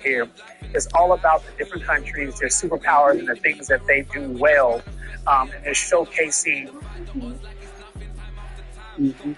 here. It's all about the different countries, their superpowers, and the things that they do well, and they're showcasing. Mm-hmm.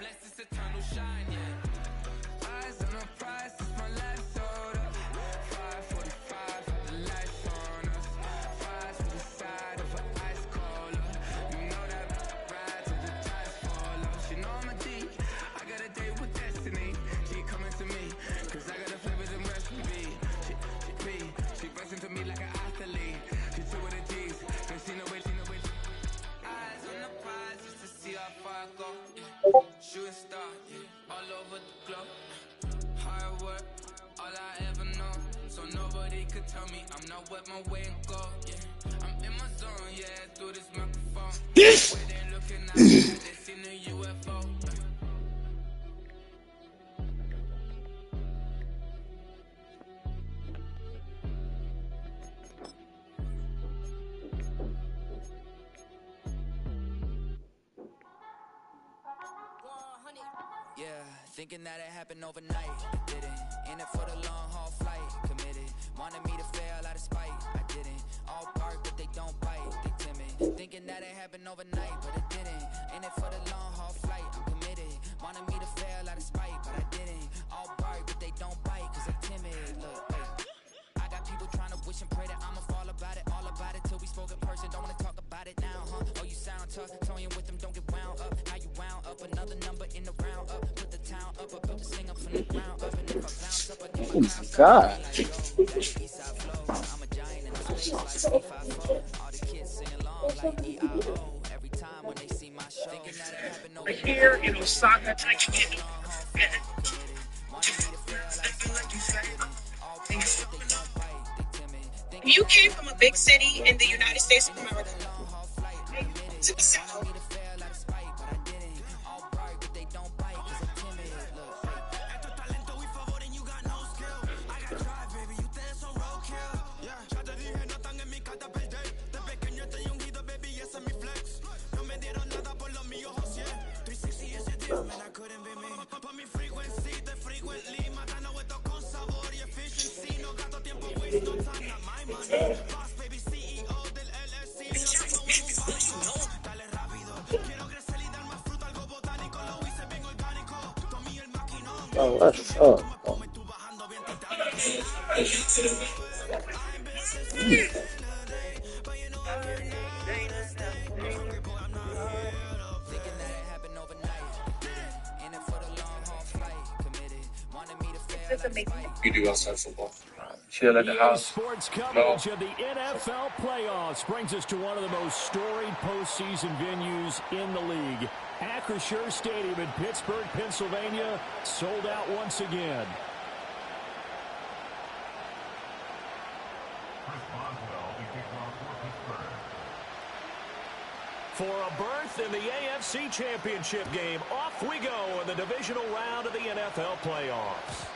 Shooting star, all over the globe. Hard work, all I ever know. So nobody could tell me I'm not wet my way and go. Yeah, I'm in my zone, yeah, through this microphone. This. Where they looking at me, they seen a UFO. Yeah, thinking that it happened overnight, it didn't. In it for the long haul flight, committed. Wanted me to fail out of spite, I didn't. All bark but they don't bite, they timid. Thinking that it happened overnight, but it didn't. In it for the long haul flight, I'm committed. Wanted me to fail out of spite, but I didn't. All bark but they don't bite, cause they timid. Look, wait. I got people trying to wish and pray that I'ma fall about it. All about it till we spoke in person, don't wanna talk about it now, huh? Oh, you sound tough, toying with them, don't get wound up. How you wound up, another number in the round up. Put the town up, I built the sing up from the ground up. And if I bounce up, I do Oh my God. I'm a giant in the space like E5. All the kids sing along like EIO. Every time when they see my show, thinking that it happened over Here in Osaka, I can get You came from a big city in the United States of America to the South. Oh, that's up. You do outside football. Chill at the house. Sports coverage of the NFL playoffs brings us to one of the most storied postseason venues in the league. Acrisure Stadium in Pittsburgh, Pennsylvania, sold out once again. For a berth in the AFC Championship game, off we go in the divisional round of the NFL playoffs.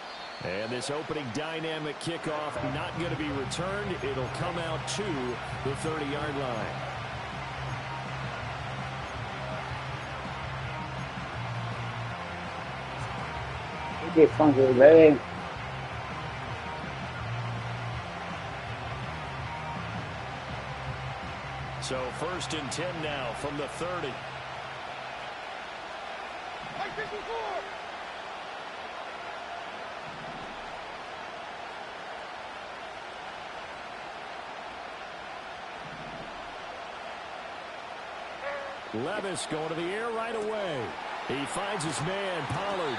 And this opening dynamic kickoff not going to be returned. It'll come out to the 30-yard line. Get funky, baby. So 1st and 10 now from the 30. Levis going to the air right away. He finds his man, Pollard.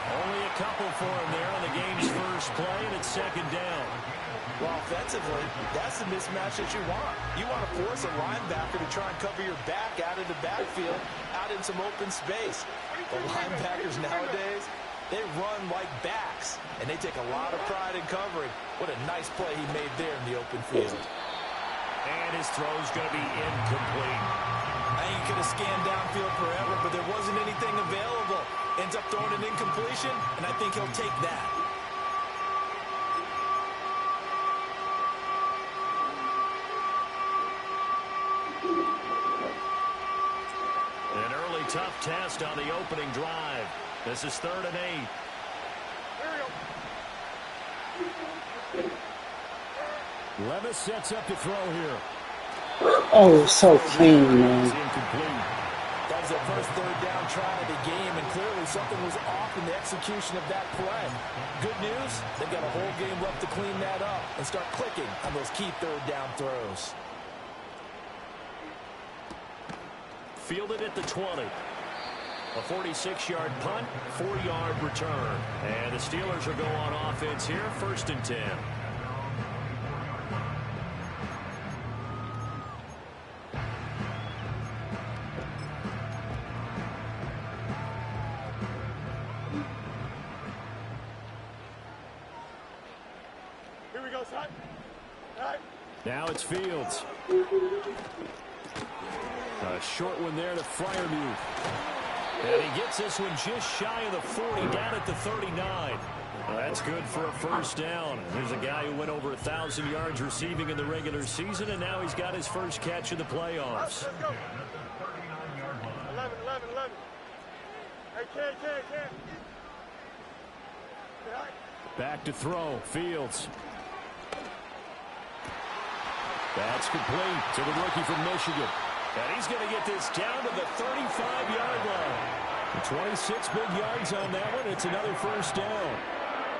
Only a couple for him there on the game's first play, and it's 2nd down. Well, offensively, that's the mismatch that you want. You want to force a linebacker to try and cover your back out of the backfield, out in some open space. The linebackers nowadays, they run like backs, and they take a lot of pride in covering. What a nice play he made there in the open field. And his throw's going to be incomplete. I think he could have scanned downfield forever, but there wasn't anything available. Ends up throwing an incompletion, and I think he'll take that. An early tough test on the opening drive. This is 3rd and 8. Levis sets up to throw here. Oh, so clean, man. It's incomplete. That was their first third down try of the game, and clearly something was off in the execution of that play. Good news, they've got a whole game left to clean that up and start clicking on those key third down throws. Fielded at the 20. A 46-yard punt, 4-yard return. And the Steelers will go on offense here, 1st and 10. Here we go, son. All right. Now it's Fields. A short one there to Freiermuth. And he gets this one just shy of the 40, down at the 39. Well, that's good for a first down. There's a guy who went over 1,000 yards receiving in the regular season, and now he's got his first catch in the playoffs. Let's go. 11. Hey, Ken. Back to throw. Fields. That's complete to the rookie from Michigan. And he's going to get this down to the 35-yard line. 26 big yards on that one. It's another first down.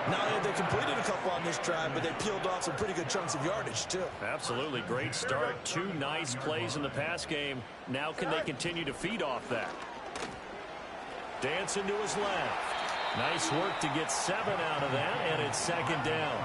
Not only have they completed a couple on this drive, but they peeled off some pretty good chunks of yardage, too. Absolutely. Great start. 2 nice plays in the pass game. Now can they continue to feed off that? Dancing to his left. Nice work to get 7 out of that, and it's 2nd down.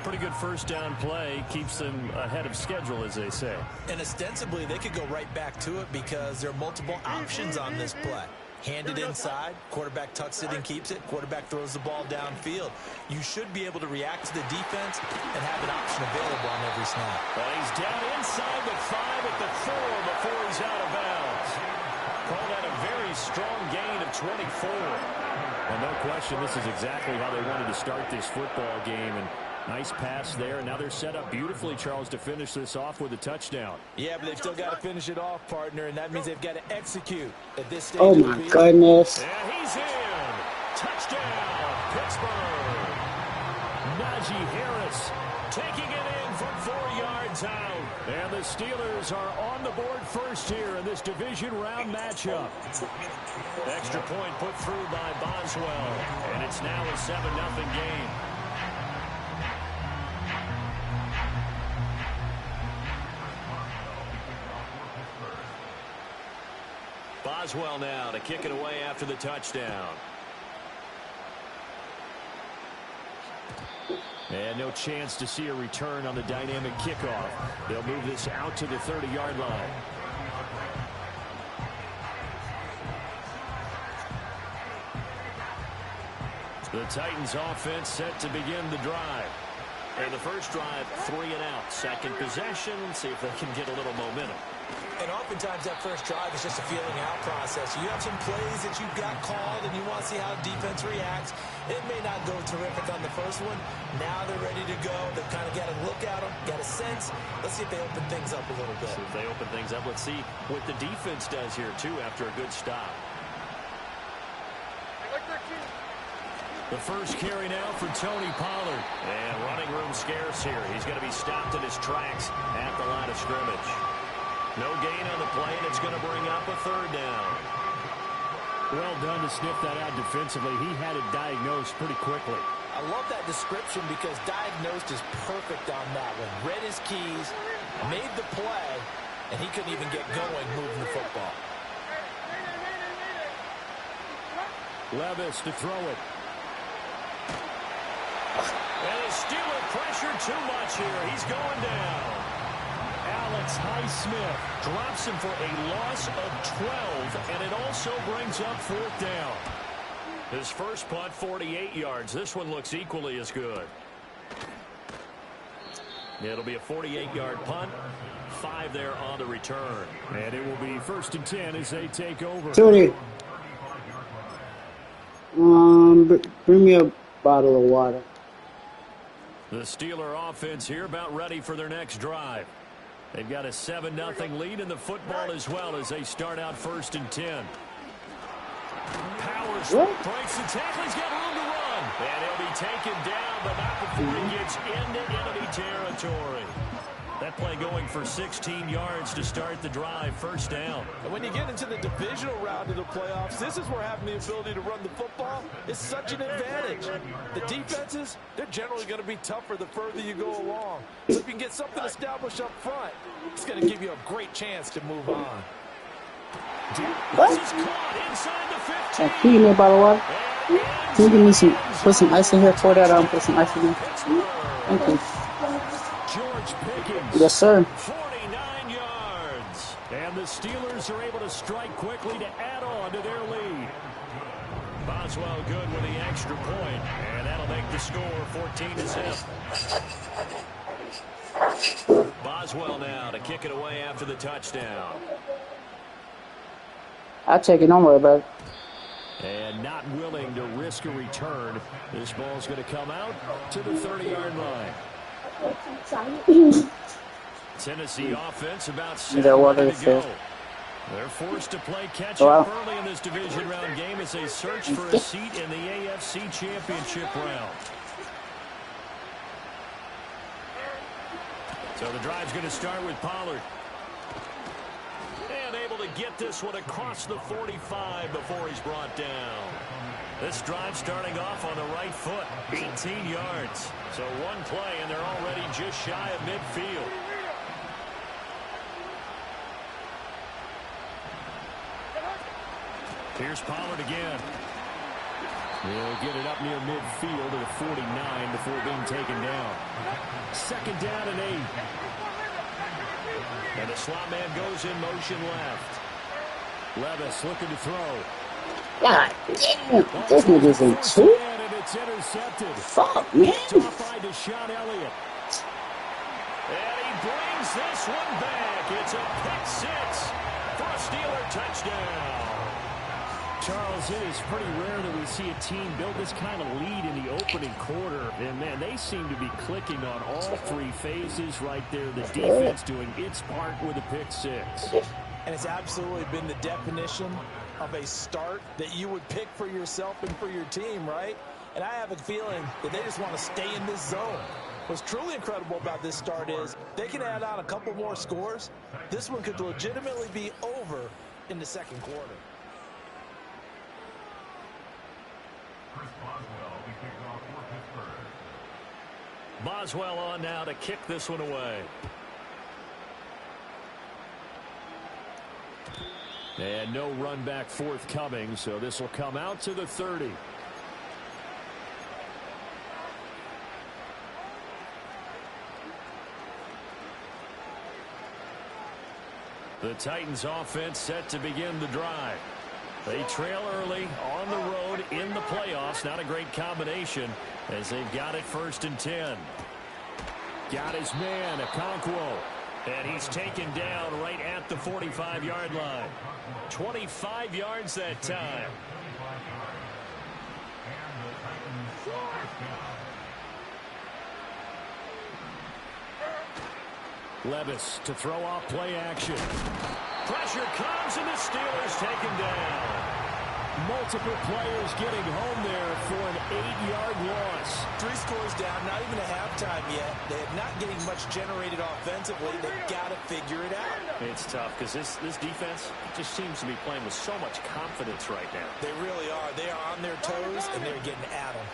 Pretty good first down play. Keeps them ahead of schedule, as they say. And ostensibly, they could go right back to it because there are multiple options on this play. Handed inside, quarterback tucks it and keeps it, quarterback throws the ball downfield. You should be able to react to the defense and have an option available on every snap. Well, he's down inside the 5 at the 4 before he's out of bounds. Call that a very strong gain of 24. Well, no question, this is exactly how they wanted to start this football game. And nice pass there. Now they're set up beautifully, Charles, to finish this off with a touchdown. Yeah, but they've still got to finish it off, partner, and that means they've got to execute at this stage. Oh, my goodness. And he's in. Touchdown, Pittsburgh. Najee Harris taking it in from 4 yards out. And the Steelers are on the board first here in this division round matchup. Extra point put through by Boswell. And it's now a 7-0 game. Boswell now to kick it away after the touchdown. And no chance to see a return on the dynamic kickoff. They'll move this out to the 30-yard line. The Titans offense set to begin the drive. And the first drive, 3 and out. Second possession, see if they can get a little momentum. And oftentimes that first drive is just a feeling out process. You have some plays that you've got called and you want to see how defense reacts. It may not go terrific on the first one. Now they're ready to go. They've kind of got to look at them, got a sense. Let's see if they open things up a little bit. See if they open things up. Let's see what the defense does here, too, after a good stop. The first carry now for Tony Pollard. And running room scarce here. He's going to be stopped in his tracks at the line of scrimmage. No gain on the play, and it's going to bring up a 3rd down. Well done to sniff that out defensively. He had it diagnosed pretty quickly. I love that description because diagnosed is perfect on that one. Read his keys, made the play, and he couldn't even get going moving the football. Levis to throw it. And the Steeler pressure too much here. He's going down. Alex Highsmith drops him for a loss of 12, and it also brings up 4th down. His first punt, 48 yards. This one looks equally as good. It'll be a 48-yard punt. 5 there on the return. And it will be 1st and 10 as they take over. Tony, bring me a bottle of water. The Steeler offense here about ready for their next drive. They've got a 7-0 lead in the football as well as they start out 1st and 10. Powers breaks the tackle. He's got room to run. And he'll be taken down, but not before he gets into territory. That play going for 16 yards to start the drive, first down. And when you get into the divisional round of the playoffs, this is where having the ability to run the football is such an advantage. The defenses, they're generally going to be tougher the further you go along. So if you can get something established up front, it's going to give you a great chance to move on. What? This is caught inside the 15. Can you give me a bottle of water? Can you give me some, put some ice in here? Pour that out and put some ice in here. Thank you. George Pickens. Yes, sir. 49 yards. And the Steelers are able to strike quickly to add on to their lead. Boswell good with the extra point, and that'll make the score 14-7. Boswell now to kick it away after the touchdown. I'll take it. Don't worry about it. And not willing to risk a return. This ball's going to come out to the 30-yard line. Tennessee offense about 7 minutes to go. They're forced to play catch-up early in this division round game as they search for a seat in the AFC Championship round. So the drive's going to start with Pollard. And able to get this one across the 45 before he's brought down. This drive starting off on the right foot, 18 yards. So one play, and they're already just shy of midfield. Here's Pollard again. He'll get it up near midfield to the 49 before being taken down. Second down and 8. And the slot man goes in motion left. Levis looking to throw. God damn, this nigga's in two. And it's intercepted. Fuck, man. Top by Deshaun Elliott. And he brings this one back. It's a pick six for a Steeler touchdown. Charles, it is pretty rare that we see a team build this kind of lead in the opening quarter. And, man, they seem to be clicking on all three phases right there. The defense doing its part with a pick six. And it's absolutely been the definition of a start that you would pick for yourself and for your team, right? And I have a feeling that they just want to stay in this zone. What's truly incredible about this start is they can add on a couple more scores. This one could legitimately be over in the second quarter. Boswell on now to kick this one away. And no run back forthcoming, so this will come out to the 30. The Titans offense set to begin the drive. They trail early on the road in the playoffs. Not a great combination as they've got it 1st and 10. Got his man, Okonkwo. And he's taken down right at the 45-yard line. 25 yards that time. Levis to throw off play action. Pressure comes and the Steelers take him down. Multiple players getting home there for an 8-yard loss. 3 scores down, not even a halftime yet. They're not getting much generated offensively. They've got to figure it out. It's tough because this defense just seems to be playing with so much confidence right now. They really are. They are on their toes, and they're getting at them.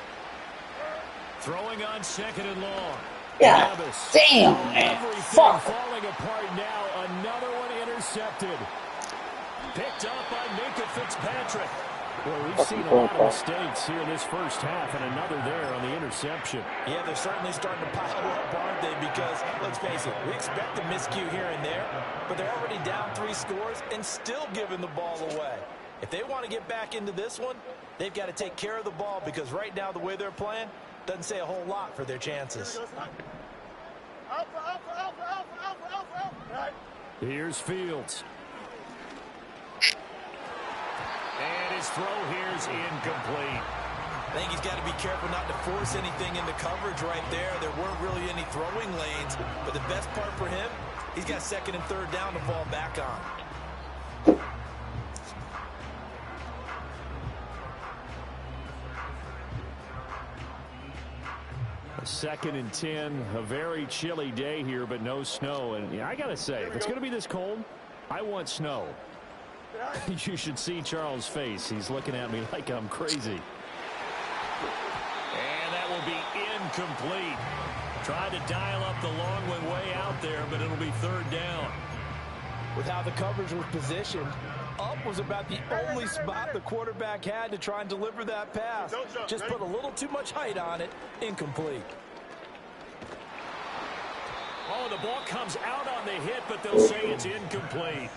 Throwing on 2nd and long. Yeah, Levis. damn, man. Fuck. Falling apart now. Another one intercepted. Picked up by Minkah Fitzpatrick. Well, we've seen a lot of mistakes here in this first half, and another there on the interception. Yeah, they're certainly starting to pile up, aren't they? Because, let's face it, we expect a miscue here and there, but they're already down 3 scores and still giving the ball away. If they want to get back into this one, they've got to take care of the ball because right now the way they're playing doesn't say a whole lot for their chances. Here's Fields. And his throw here is incomplete. I think he's got to be careful not to force anything into coverage right there. There weren't really any throwing lanes, but the best part for him, he's got 2nd and 3rd down to fall back on. 2nd and 10. A very chilly day here, but no snow. And yeah, I got to say, if it's going to be this cold, I want snow. You should see Charles' face. He's looking at me like I'm crazy. And that will be incomplete. Tried to dial up the long one way out there, but it'll be 3rd down. With how the coverage was positioned, up was about the only spot the quarterback had to try and deliver that pass. Just put a little too much height on it. Incomplete. Oh, the ball comes out on the hit, but they'll say it's incomplete.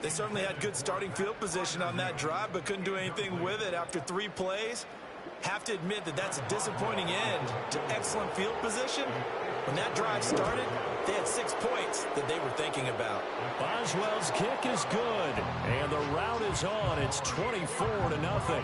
They certainly had good starting field position on that drive, but couldn't do anything with it after 3 plays. Have to admit that that's a disappointing end to excellent field position. When that drive started, they had 6 points that they were thinking about. Boswell's kick is good, and the route is on. It's 24-0.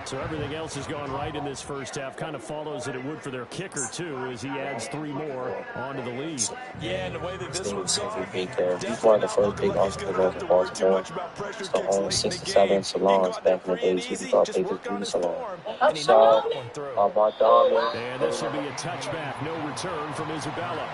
So everything else has gone right in this first half. Kind of follows that it would for their kicker, too, as he adds 3 more onto the lead. Yeah, and the way that this was going, He's one of the first big offensive in Baltimore. So only 6 or 7 salons back in the days. He thought they could do the salon. So, about Darwin. And this will be a touchback. No return from Isabella.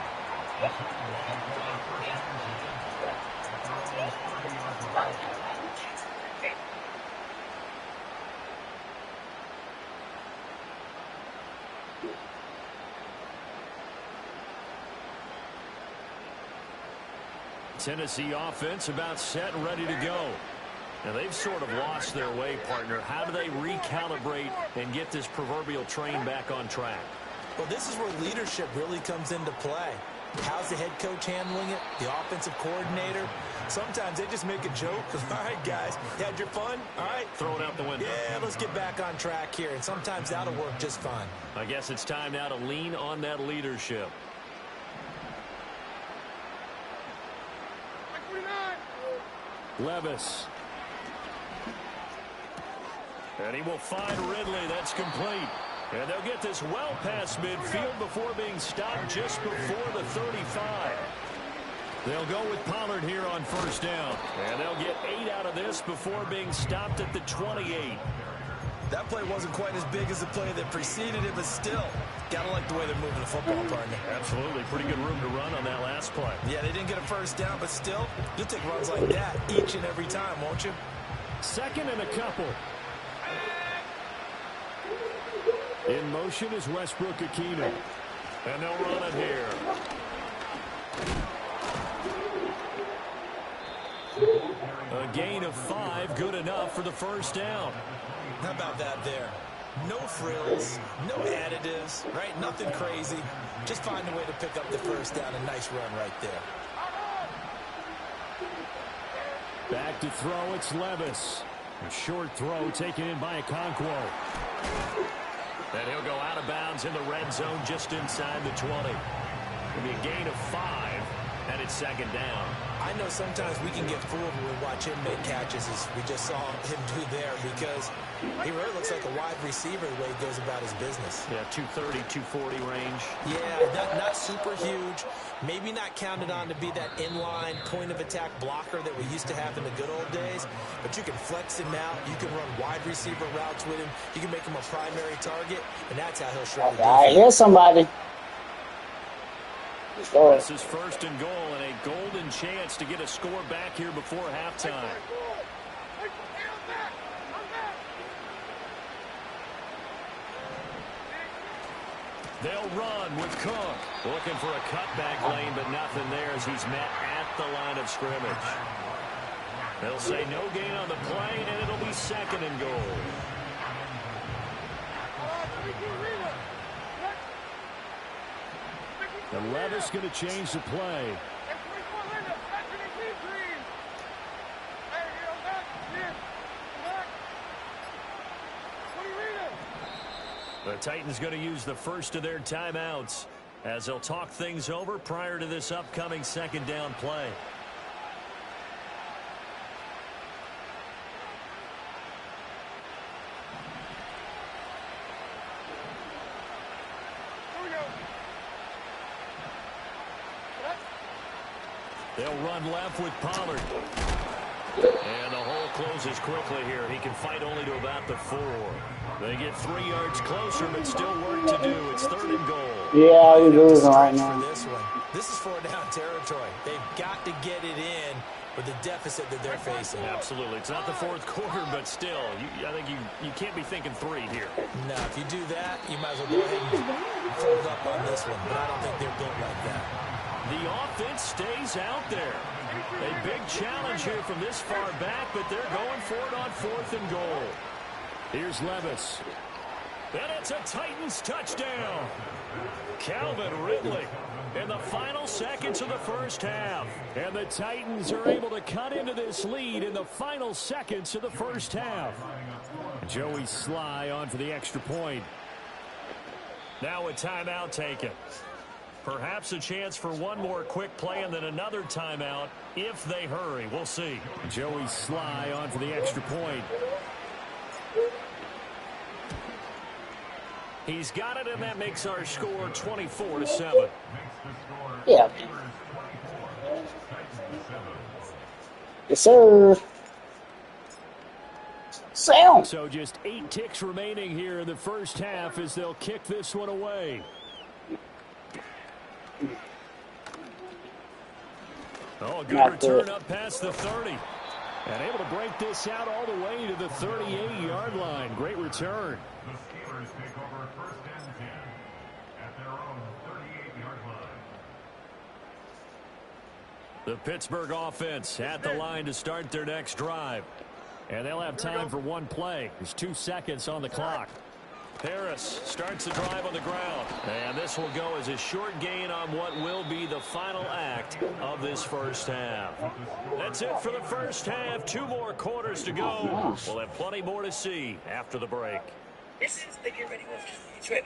Tennessee offense about set and ready to go. Now they've sort of lost their way, partner. How do they recalibrate and get this proverbial train back on track? Well, this is where leadership really comes into play. How's the head coach handling it? The offensive coordinator? Sometimes they just make a joke. All right, guys, you had your fun? All right. Throw it out the window. Yeah, let's get back on track here. And sometimes that'll work just fine. I guess it's time now to lean on that leadership. Levis. And he will find Ridley. That's complete. And they'll get this well past midfield before being stopped just before the 35. They'll go with Pollard here on 1st down. And they'll get 8 out of this before being stopped at the 28. That play wasn't quite as big as the play that preceded it, but still, gotta like the way they're moving the football, partner. Absolutely. Pretty good room to run on that last play. Yeah, they didn't get a 1st down, but still, you'll take runs like that each and every time, won't you? 2nd and a couple. In motion is Westbrook-Ikhine. And they'll run it here. A gain of 5, good enough for the 1st down. How about that there? No frills, no additives, right? Nothing crazy. Just find a way to pick up the 1st down. A nice run right there. Back to throw, it's Levis. A short throw taken in by Okonkwo. And he'll go out of bounds in the red zone just inside the 20. It'll be a gain of 5, and it's 2nd down. I know sometimes we can get fooled when we watch him make catches, as we just saw him do there, because he really looks like a wide receiver the way he goes about his business. Yeah, 230, 240 range. Yeah, not super huge. Maybe not counted on to be that inline point-of-attack blocker that we used to have in the good old days, but you can flex him out. You can run wide receiver routes with him. You can make him a primary target, and that's how he'll show the defense. I hear somebody. This is 1st and goal, and a golden chance to get a score back here before halftime. They'll run with Cook. Looking for a cutback lane, but nothing there as he's met at the line of scrimmage. They'll say no gain on the play, and it'll be 2nd and goal. And Levis going to change the play. The Titans going to use the first of their timeouts as they'll talk things over prior to this upcoming 2nd down play. They'll run left with Pollard. And the hole closes quickly here. He can fight only to about the 4. They get 3 yards closer, but still work to do. It's 3rd and goal. Yeah, we're losing right now. This one. This is 4-down territory. They've got to get it in with the deficit that they're facing. Absolutely. It's not the fourth quarter, but still, I think you can't be thinking 3 here. No, if you do that, you might as well go ahead and fold up on this one. But I don't think they're built like that. The offense stays out there. A big challenge here from this far back, but they're going for it on 4th and goal. Here's Levis. And it's a Titans touchdown. Calvin Ridley in the final seconds of the first half. And the Titans are able to cut into this lead in the final seconds of the first half. Joey Sly on for the extra point. Now a timeout taken. Perhaps a chance for one more quick play and then another timeout if they hurry. We'll see. Joey Sly on for the extra point. He's got it, and that makes our score 24-7. Yeah. Yes, sir. Sound. So just 8 ticks remaining here in the first half as they'll kick this one away. Oh, a good return up past the 30. And able to break this out all the way to the 38-yard line. Great return. The Steelers take over 1st and 10 at their own 38-yard line. The Pittsburgh offense at the line to start their next drive. And they'll have time for one play. There's 2 seconds on the clock. Harris starts the drive on the ground. And this will go as a short gain on what will be the final act of this first half. That's it for the first half. 2 more quarters to go. We'll have plenty more to see after the break. This is the Get Ready with Detroit.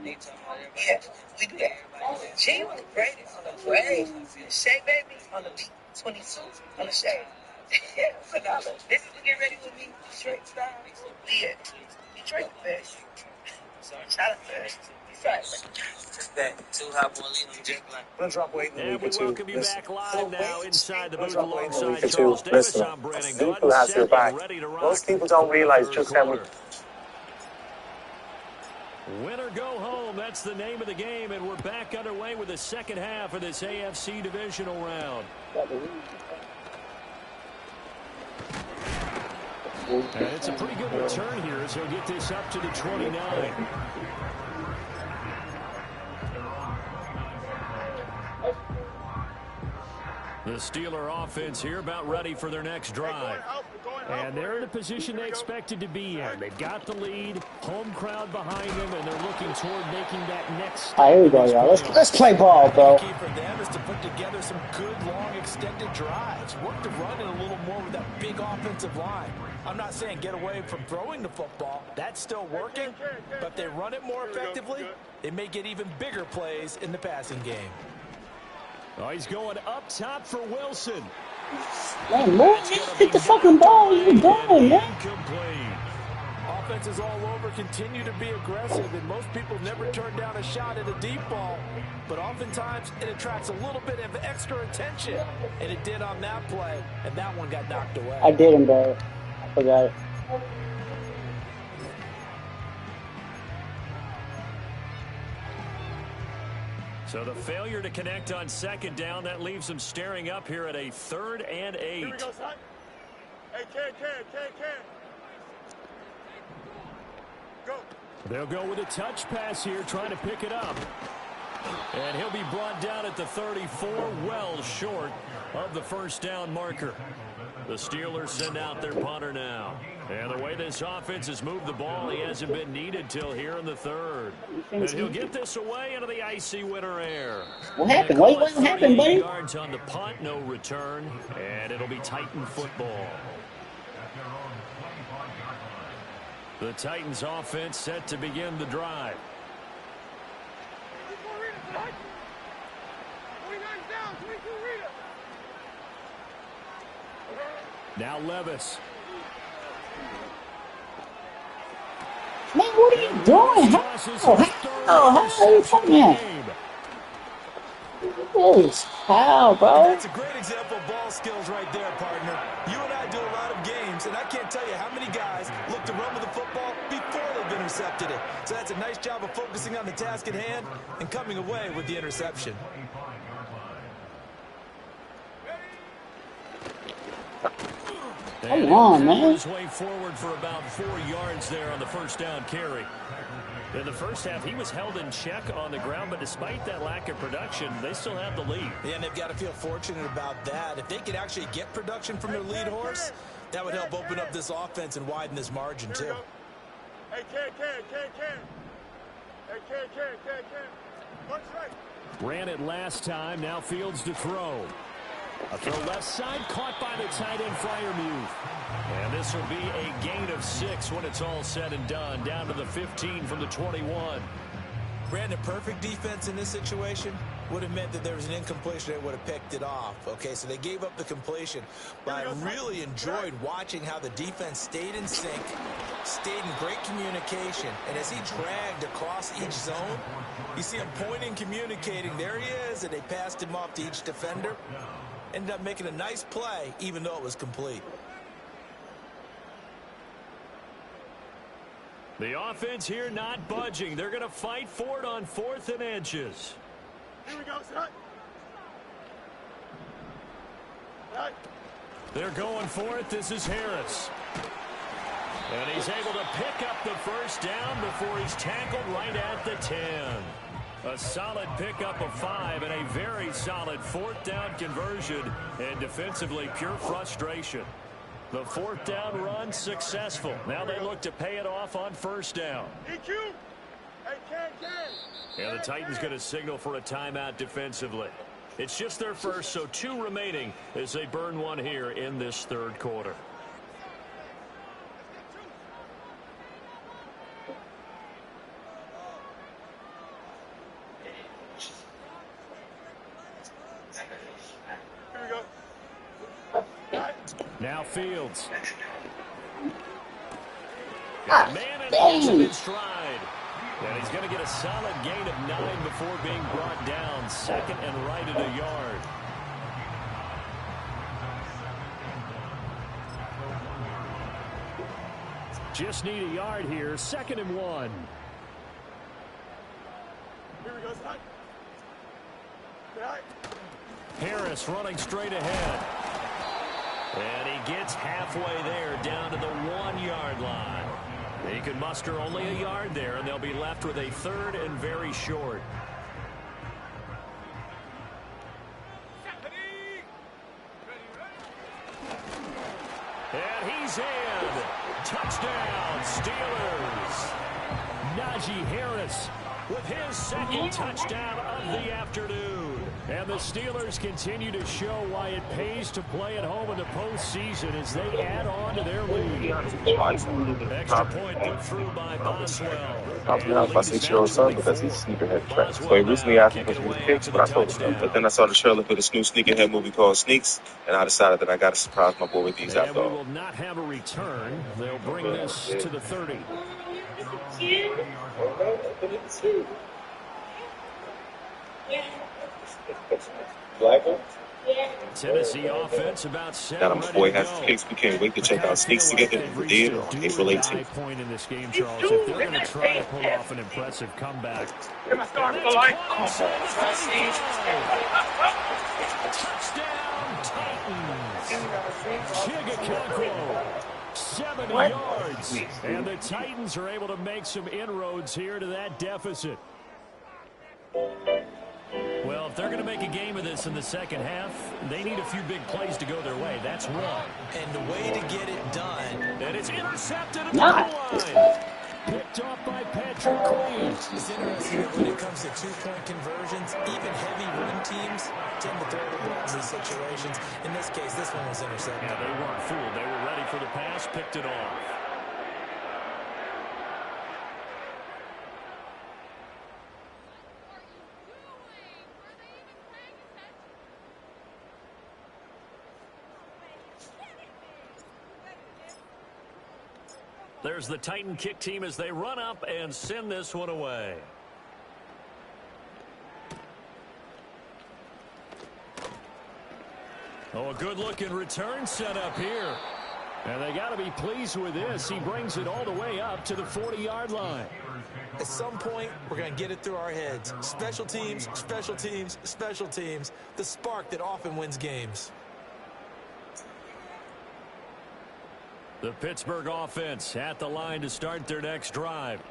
Yeah, we do that. She was great on the way. Shay baby on the beat, 22 on the shade. Phenomenal. This is the Get Ready with me, Detroit style. Yeah, Detroit best. Shout out best. And we welcome you back live now inside the booth alongside Listen, Charles Davis. I'm Brandon Gooden. People have your back. Ready to rock. Most people don't realize just how much. Win or go home, that's the name of the game, and we're back underway with the second half of this AFC divisional round. And it's a pretty good return here as he'll get this up to the 29. The Steeler offense here about ready for their next drive. And they're in the position they expected to be in. They've got the lead, home crowd behind them, and they're looking toward making that next step. All right, here we go, y'all. Let's play ball, bro. The key for them is to put together some good, long, extended drives. Work the run in a little more with that big offensive line. I'm not saying get away from throwing the football. That's still working. But if they run it more effectively, they may get even bigger plays in the passing game. Oh, he's going up top for Wilson. Man, move, hit the fucking ball. You going, man? Incomplete. Offenses all over continue to be aggressive, and most people never turn down a shot at a deep ball. But oftentimes, it attracts a little bit of extra attention, and it did on that play, and that one got knocked away. I didn't, bro. I forgot it. So the failure to connect on second down, that leaves them staring up here at a 3rd and 8. Here we go, son. Hey, Ken. Go. They'll go with a touch pass here, trying to pick it up. And he'll be brought down at the 34, well short of the first down marker. The Steelers send out their punter now. And the way this offense has moved the ball, he hasn't been needed till here in the 3rd. And he'll get this away into the icy winter air. What happened? What happened, buddy? Yards on the punt, no return. And it'll be Titan football. The Titans offense set to begin the drive. Now Levis. Man, what are you doing? How are you coming at? Yes, how, bro? That's a great example of ball skills right there, partner. You and I do a lot to run with the football before they've intercepted it. So that's a nice job of focusing on the task at hand and coming away with the interception. Come on, man. His way forward for about 4 yards there on the first down carry. In the first half, he was held in check on the ground, but despite that lack of production, they still have the lead. Yeah, and they've got to feel fortunate about that. If they could actually get production from their lead horse, that would help open up this offense and widen this margin, too. Hey, Ken. One strike. Ran it last time, now Fields to throw. A throw left side, caught by the tight end, Freiermuth. And this will be a gain of 6 when it's all said and done, down to the 15 from the 21. Brandon, perfect defense in this situation would have meant that there was an incompletion that would have picked it off. Okay, so they gave up the completion. But I really enjoyed watching how the defense stayed in sync, stayed in great communication. And as he dragged across each zone, you see him pointing, communicating. There he is, and they passed him off to each defender. Ended up making a nice play, even though it was complete. The offense here not budging. They're going to fight for it on 4th and inches. Here we go, son. Right. They're going for it. This is Harris. And he's able to pick up the first down before he's tackled right at the 10. A solid pickup of 5 and a very solid 4th down conversion. And defensively, pure frustration. The 4th down run successful. Now they look to pay it off on 1st down. EQ. Hey, Ken. And the Titans going to signal for a timeout defensively. It's just their first, so 2 remaining as they burn one here in this 3rd quarter. Here we go. Now Fields. Ah, Man dang. in stride. And he's going to get a solid gain of 9 before being brought down. 2nd and right at a yard. Just need a yard here. 2nd and 1. Here we go, son. Right. Harris running straight ahead. And he gets halfway there, down to the 1-yard line. He can muster only a yard there, and they'll be left with a 3rd and very short. And he's in. Touchdown, Steelers. Najee Harris with his 2nd touchdown of the afternoon. And the Steelers continue to show why it pays to play at home in the postseason as they add on to their lead. Extra point put through by Boswell. I was my 6-year-old son because he's a sneakerhead track. So he recently asked me if he was picks, but I told him no. But then I saw the trailer for this new sneakerhead movie called Sneaks, and I decided that I got to surprise my boy with these And after we all. will not have a return. They'll bring this to the 30. Black one? Tennessee offense about set. Now my boy has picks. We can't wait to check out Sneaks together. We did on April 18th. High point in this game, Charles. If they're going to try to pull off an impressive comeback. Touchdown, Titans. Chigga 70 yards. And the Titans are able to make some inroads here to that deficit. Well, if they're going to make a game of this in the second half, they need a few big plays to go their way. That's one. And the way to get it done. And it's intercepted at the line. Picked off by Patrick Queen. It's interesting that when it comes to 2-point conversions, even heavy run teams tend to throw the ball in these situations. In this case, this one was intercepted. Yeah, they weren't fooled. They were ready for the pass, picked it off. There's the Titan kick team as they run up and send this one away. Oh, a good-looking return set up here. And they got to be pleased with this. He brings it all the way up to the 40-yard line. At some point, we're going to get it through our heads. Special teams, special teams, special teams. The spark that often wins games. The Pittsburgh offense at the line to start their next drive.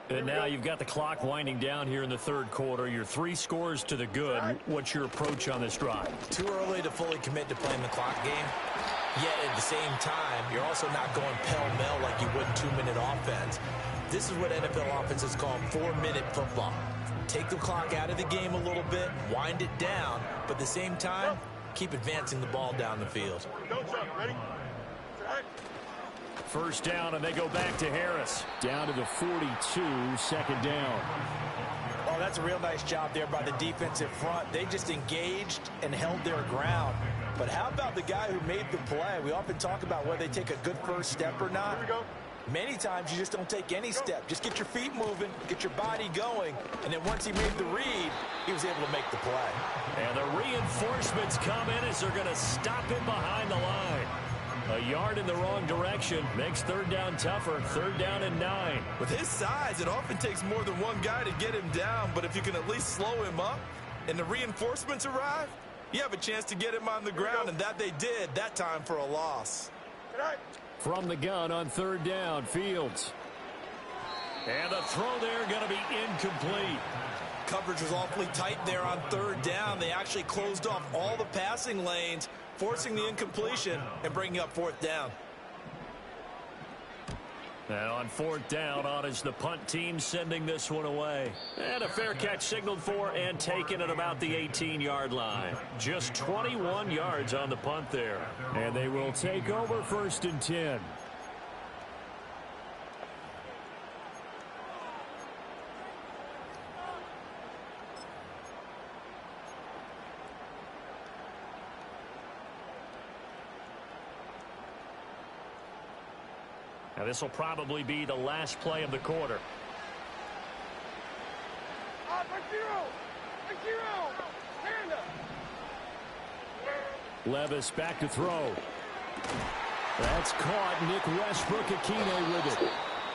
And now you've got the clock winding down here in the third quarter. You're 3 scores to the good. What's your approach on this drive? Too early to fully commit to playing the clock game. Yet at the same time, you're also not going pell-mell like you would in 2-minute offense. This is what NFL offenses call 4-minute football. Take the clock out of the game a little bit, wind it down, but at the same time, keep advancing the ball down the field. Ready? First down, and they go back to Harris. Down to the 42, second down. Oh, that's a real nice job there by the defensive front. They just engaged and held their ground. But how about the guy who made the play? We often talk about whether they take a good first step or not. Many times you just don't take any step. Just get your feet moving, get your body going, and then once he made the read, he was able to make the play. And the reinforcements come in as they're going to stop him behind the line. A yard in the wrong direction makes third down tougher. Third down and 9. With his size, it often takes more than one guy to get him down, but if you can at least slow him up and the reinforcements arrive, you have a chance to get him on the ground, and that they did, that time for a loss. From the gun on third down, Fields. And the throw there going to be incomplete. Coverage was awfully tight there on third down. They actually closed off all the passing lanes, forcing the incompletion and bringing up fourth down. And on fourth down, on is the punt team sending this one away. And a fair catch signaled for and taken at about the 18-yard line. Just 21 yards on the punt there. And they will take over first and 10. Now this will probably be the last play of the quarter. Levis back to throw. That's caught. Nick Westbrook-Ikhine with it.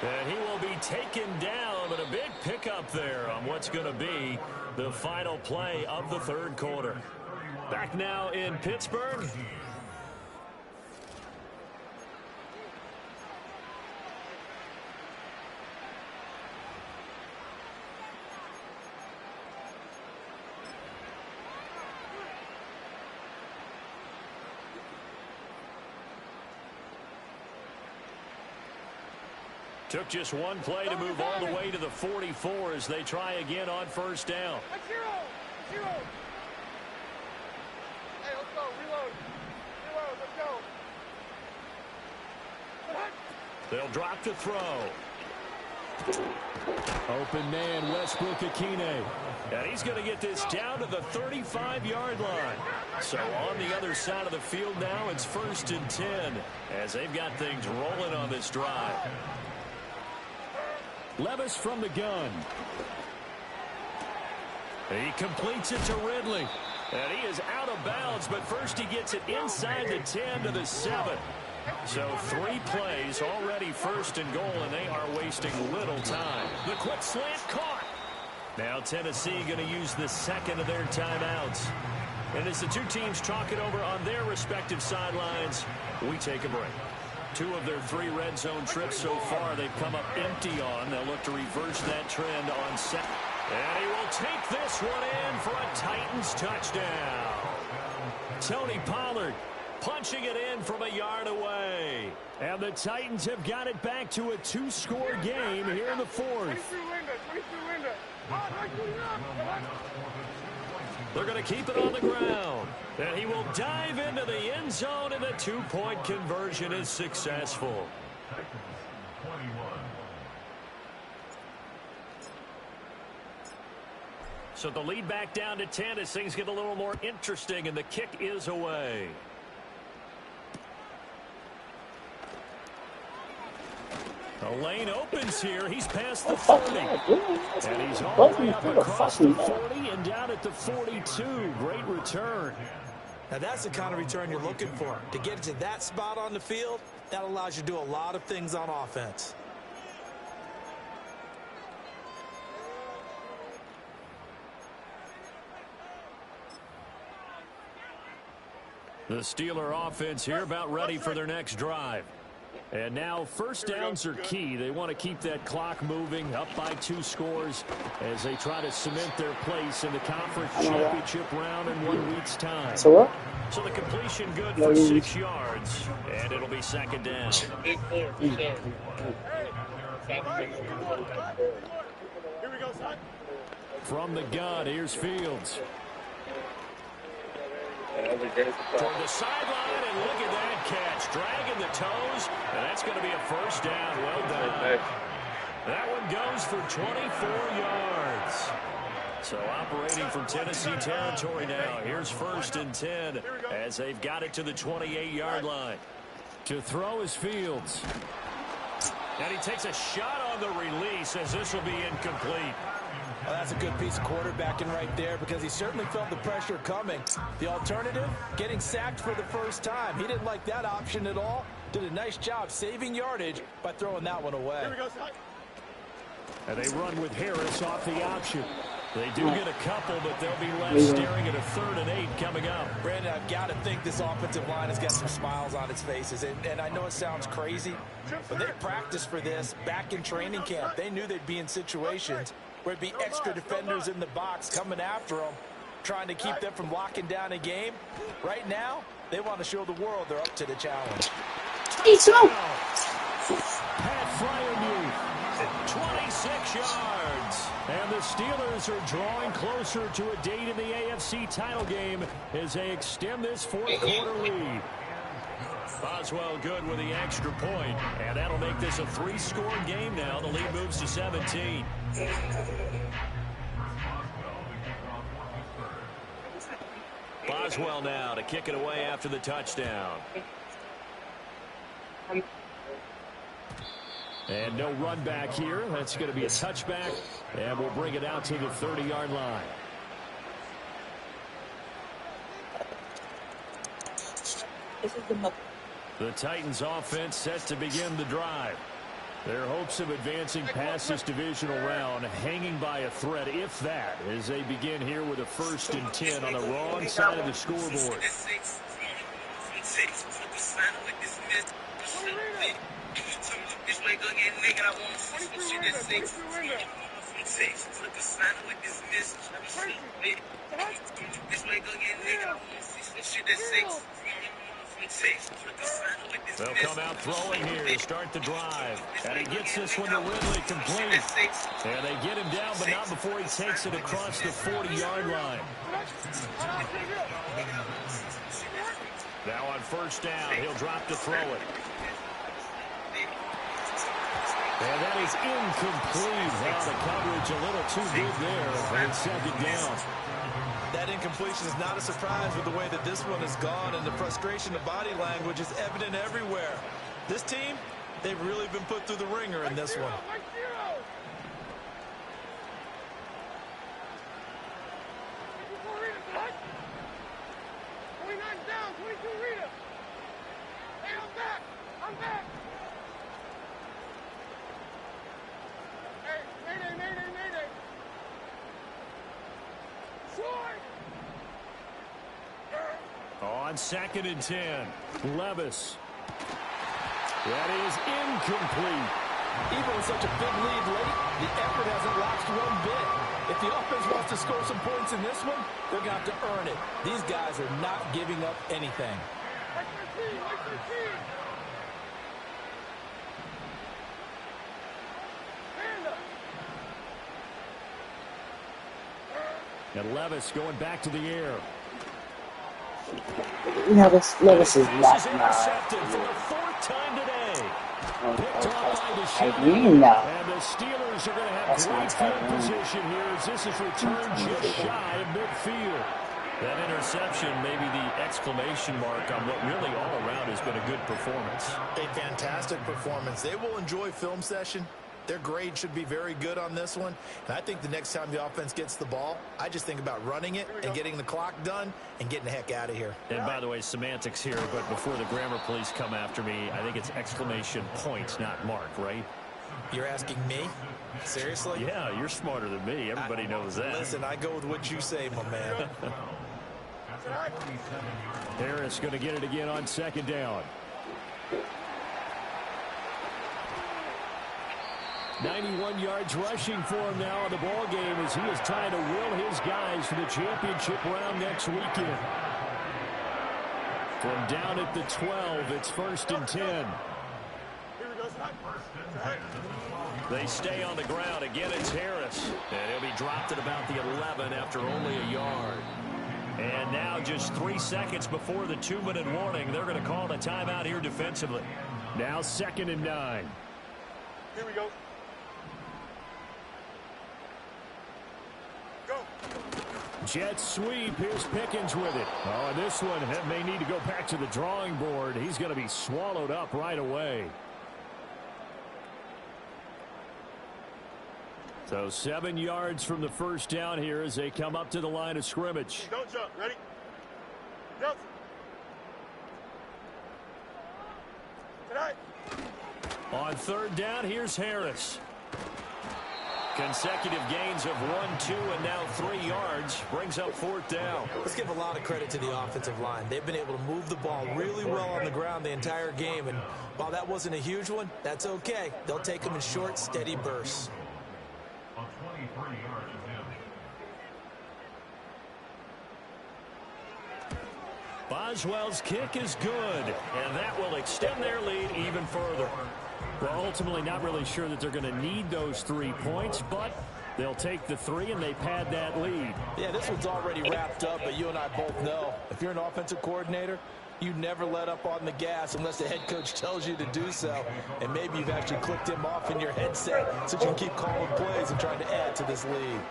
And he will be taken down, but a big pickup there on what's going to be the final play of the third quarter. Back now in Pittsburgh. Took just one play to move all the way to the 44 as they try again on first down. Hey, let's go. Reload. Let's go. They'll drop to throw. Open man, Westbrook-Ikhine. And he's going to get this down to the 35-yard line. So on the other side of the field now, it's first and 10 as they've got things rolling on this drive. Levis from the gun. He completes it to Ridley. And he is out of bounds, but first he gets it inside the 10 to the 7. So 3 plays already first and goal, and they are wasting little time. The quick slant caught. Now Tennessee going to use the second of their timeouts. And as the two teams talk it over on their respective sidelines, we take a break. 2 of their 3 red zone trips so far they've come up empty on. They'll look to reverse that trend on second. And he will take this one in for a Titans touchdown. Tony Pollard punching it in from a yard away. And the Titans have got it back to a 2-score game here in the fourth. They're going to keep it on the ground. And he will dive into the end zone, and the 2-point conversion is successful. So the lead back down to 10 as things get a little more interesting, and the kick is away. The lane opens here. He's past the 30. And he's all the way up across the 40 and down at the 42. Great return. Now that's the kind of return you're looking for. To get to that spot on the field, That allows you to do a lot of things on offense. The Steeler offense here about ready for their next drive. And now first downs are key. They want to keep that clock moving, up by 2 scores as they try to cement their place in the conference championship round in 1 week's time. So what? So the completion good for 6 yards, and it'll be second down. Here we go, son. From the gun, here's Fields. Toward the sideline, and look at that catch. Dragging the toes, and that's going to be a first down. Well done. That one goes for 24 yards. So operating from Tennessee territory now. Here's 1st and 10 as they've got it to the 28-yard line. To throw is Fields. And he takes a shot on the release as this will be incomplete. Well, that's a good piece of quarterbacking right there because he certainly felt the pressure coming. The alternative, getting sacked for the first time. He didn't like that option at all. Did a nice job saving yardage by throwing that one away. Here we go, son. And they run with Harris off the option. They do get a couple, but they'll be left staring at a 3rd and 8 coming up. Brandon, I've got to think this offensive line has got some smiles on its faces. And I know it sounds crazy, but they practiced for this back in training camp. They knew they'd be in situations where there'd be extra defenders in the box coming after them, trying to keep them from locking down a game. Right now, they want to show the world they're up to the challenge. Pat Freiermuth, 26 yards. And the Steelers are drawing closer to a date in the AFC title game as they extend this 4th quarter lead. Boswell good with the extra point, and that'll make this a 3-score game now. The lead moves to 17. Boswell now to kick it away after the touchdown. And no run back here. That's going to be a touchback, and we'll bring it out to the 30-yard line. The Titans offense set to begin the drive. Their hopes of advancing past this divisional round hanging by a thread, if that, as they begin here with a 1st and 10 on the wrong side of the scoreboard. They'll come out throwing here to start the drive. And he gets this one to Ridley complete. And they get him down, but not before he takes it across the 40-yard line. Now on 1st down, he'll drop to throw it. And that is incomplete. Wow, the coverage a little too good there. And 2nd down. That incompletion is not a surprise with the way that this one has gone, and the frustration of body language is evident everywhere. This team, they've really been put through the ringer in this one. On 2nd and 10, Levis. That is incomplete. Even with such a big lead late, the effort hasn't lapsed one bit. If the offense wants to score some points in this one, they're going to have to earn it. These guys are not giving up anything. And Levis going back to the air. Levis is not intercepted for the 4th time today. Picked off by Deshaun. Green now. And the Steelers are going to have great field position here as this is returned just shy of midfield. That interception, maybe the exclamation mark on what really all around has been a good performance. A fantastic performance. They will enjoy film session Their grade should be very good on this one. And I think the next time the offense gets the ball, I just think about running it and getting the clock done and getting the heck out of here. And by the way, semantics here, but before the grammar police come after me, I think it's exclamation point, not mark, right? You're asking me? Seriously? Yeah, you're smarter than me. Everybody knows that. Listen, I go with what you say, my man. Harris going to get it again on second down. 91 yards rushing for him now in the ball game as he is trying to will his guys to the championship round next weekend. From down at the 12, it's 1st and 10. They stay on the ground. Again, it's Harris. And he'll be dropped at about the 11 after only a yard. And now just 3 seconds before the 2-minute warning, they're going to call a timeout here defensively. Now 2nd and 9. Here we go. Jet sweep. Here's Pickens with it. Oh, and this one may need to go back to the drawing board. He's going to be swallowed up right away. So 7 yards from the first down here as they come up to the line of scrimmage. Don't jump. Ready? Nelson. Tonight. On 3rd down, here's Harris. Consecutive gains of 1, 2, and now 3 yards. Brings up 4th down. Let's give a lot of credit to the offensive line. They've been able to move the ball really well on the ground the entire game. And while that wasn't a huge one, that's okay. They'll take them in short, steady bursts. A 23-yard attempt. Boswell's kick is good, and that will extend their lead even further. Well, ultimately not really sure that they're going to need those 3 points, but they'll take the 3 and they pad that lead. Yeah, this one's already wrapped up, but you and I both know if you're an offensive coordinator, you never let up on the gas unless the head coach tells you to do so. And maybe you've actually clicked him off in your headset so you can keep calling plays and trying to add to this lead.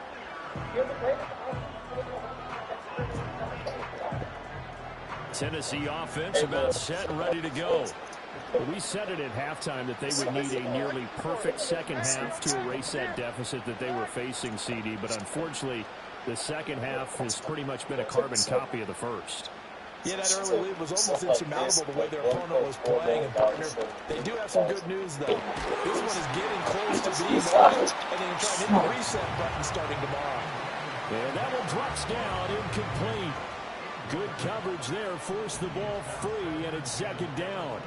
Tennessee offense about set and ready to go. We said it at halftime that they would need a nearly perfect second half to erase that deficit that they were facing, CD. But unfortunately, the second half has pretty much been a carbon copy of the first. Yeah, that early lead was almost insurmountable the way their opponent was playing. And, partner, they do have some good news, though. This one is getting close to being over, and they can try to hit the reset button starting tomorrow. And that one drops down, incomplete. Good coverage there, forced the ball free, and it's 2nd down.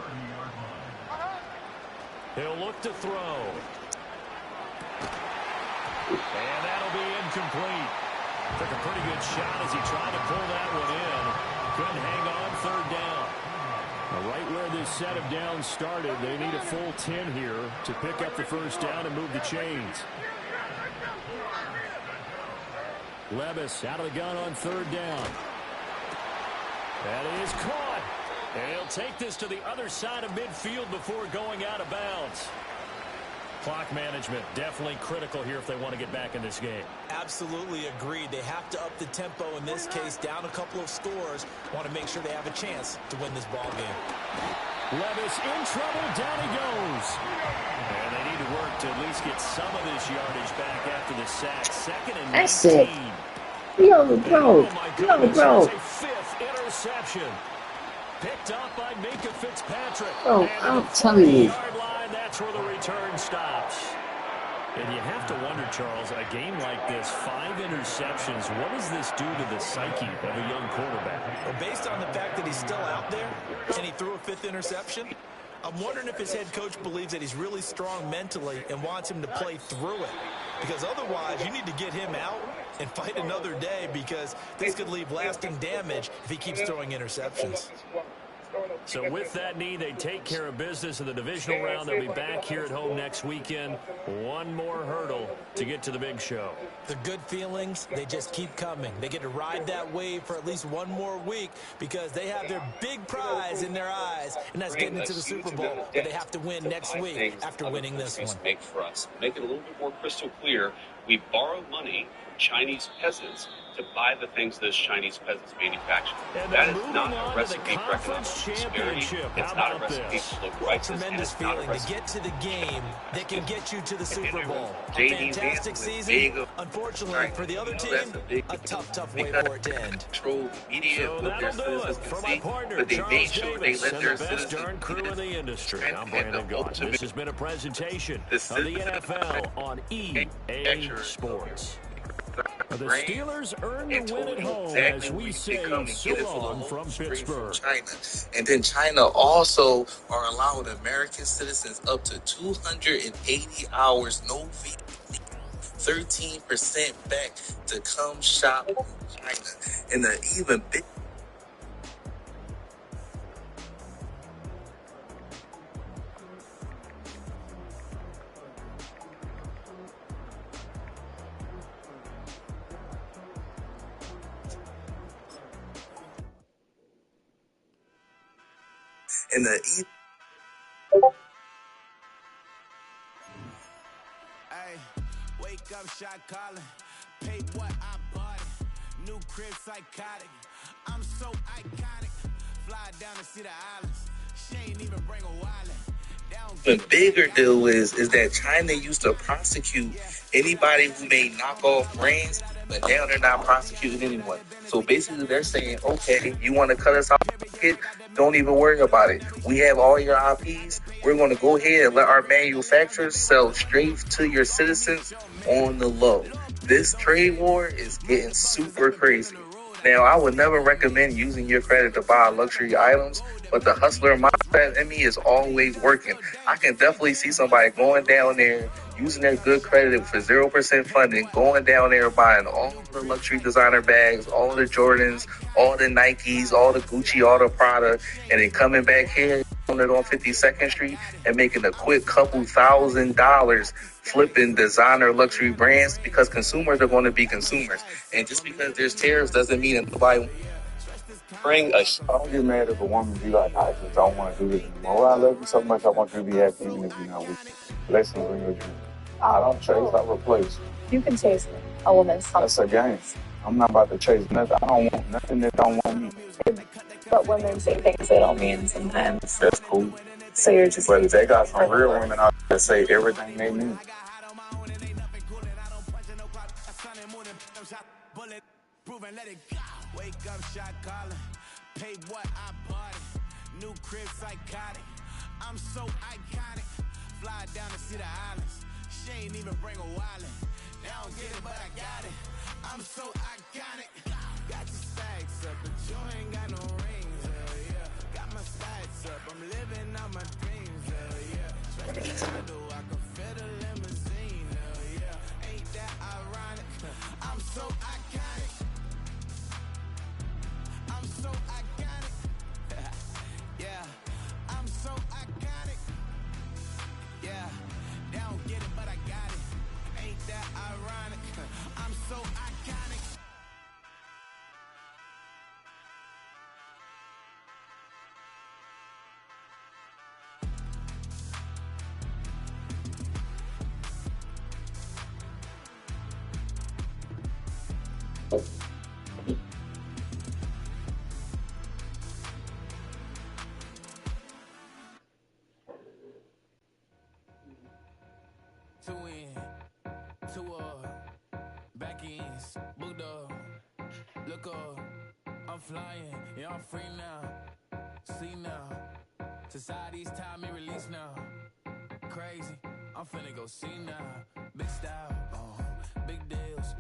He'll look to throw. And that'll be incomplete. Took a pretty good shot as he tried to pull that one in. Couldn't hang on, 3rd down. Now, right where this set of downs started, they need a full 10 here to pick up the first down and move the chains. Levis out of the gun on 3rd down. That is caught. And he'll take this to the other side of midfield before going out of bounds. Clock management definitely critical here if they want to get back in this game. Absolutely agreed. They have to up the tempo in this case, down a couple of scores. Want to make sure they have a chance to win this ball game. Levis in trouble. Down he goes. And they need to work to at least get some of this yardage back after the sack. 2nd and 19. That's it. Yo, bro. Oh my Yo, goodness, bro. that's a 5th interception. Picked up by Minkah Fitzpatrick. Oh, I'm telling you. Line, that's where the return stops. And you have to wonder, Charles, a game like this, 5 interceptions, what does this do to the psyche of a young quarterback? Well, based on the fact that he's still out there and he threw a 5th interception, I'm wondering if his head coach believes that he's really strong mentally and wants him to play through it. Because otherwise, you need to get him out and fight another day, because this could leave lasting damage if he keeps throwing interceptions. So with that need, they take care of business in the divisional round. They'll be back here at home next weekend. One more hurdle to get to the big show. The good feelings, they just keep coming. They get to ride that wave for at least one more week because they have their big prize in their eyes, and that's getting into the Super Bowl, but they have to win next week after winning this one. Make for us. Make it a little bit more crystal clear. We borrow money from Chinese peasants to buy the things those Chinese peasants manufacture. And That is moving not on a to recipe the for economic conference prosperity. championship. It's How not a about recipe this? to look What a righteous, and tremendous it's not a feeling to recipe. get to the game that can get you to the Super Bowl. A JD fantastic Vance, season. there you go. Unfortunately for the other team, That's a big a tough way because for it to end. control media, So what their that'll do citizens it can for my see, partner, but they made Charles sure they Davis, let and their the best citizens darn crew in the industry. I'm and Brandon the Gaudin. This ultimate has been a presentation the of the NFL on EA manufacturer. Sports. The Brand Steelers earned and the win told at you home exactly as where we you say can come and so get it for the long home from straight from Pittsburgh. China. And then China also are allowing American citizens up to 280 hours, no visa, 13% back to come shop in China. And the even big and the Hey, wake up, shot calling. Pay what I bought it. New crib psychotic. I'm so iconic. Fly down to see the islands. She ain't even bring a wallet. The bigger deal is that China used to prosecute anybody who made knockoff brands, but now they're not prosecuting anyone. So basically, they're saying, okay, you want to cut us off? Don't even worry about it. We have all your IPs. We're going to go ahead and let our manufacturers sell straight to your citizens on the low. This trade war is getting super crazy. Now, I would never recommend using your credit to buy luxury items, but the hustler mindset in me is always working. I can definitely see somebody going down there, using their good credit for 0% funding, going down there buying all the luxury designer bags, all the Jordans, all the Nikes, all the Gucci, all the Prada, and then coming back here on 52nd Street and making a quick couple $1,000 flipping designer luxury brands because consumers are going to be consumers. And just because there's tariffs doesn't mean that nobody bring a. I don't get mad if a woman be like, I just don't want to do this anymore. Well, I love you so much, I want you to be happy even if you're not with me. Blessings on your dream. I don't chase, I replace. You can chase a woman's something. That's a game. I'm not about to chase nothing. I don't want nothing that don't want me. But women say things they don't mean sometimes. That's cool. So you're just. But they got some real women out there that say everything they mean. Wake up, shot calling. Pay what I bought it. New crib psychotic. I'm so iconic. Fly down to see the islands. She ain't even bring a wallet. They don't get it, but I got it. I'm so iconic. Got your stacks up, but you ain't got no rings. Hell yeah. Got my stats up. I'm living out my dreams. Hell yeah. Stretch the window, I can fit a limousine. Hell yeah. Ain't that ironic? I'm so iconic. I'm so iconic. Yeah, I'm so iconic. Yeah, they don't get it, but I got it. Ain't that ironic? I'm so iconic. Two in, two back ends, booked up. Look up, I'm flying, yeah, I'm free now. See now, society's time me release now. Crazy, I'm finna go see now. Big style, big deals,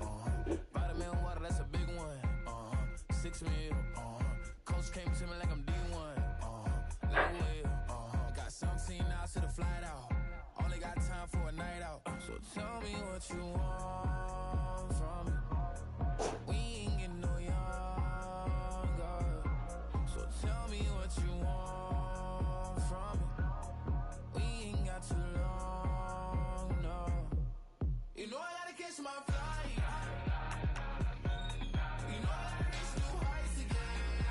vitamin water, that's a big one. 6 mil, coach came to me like I'm D1. Like Will, got 17 hours to the flight out. Only got time for a night out. So tell me what you want from me. We ain't getting no younger. So tell me what you want from me. We ain't got too long, no. You know I gotta catch my flight. You know I gotta reach new heights again.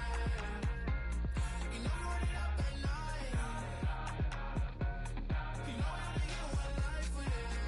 You know you run it up at night. You know I gotta get one life for this.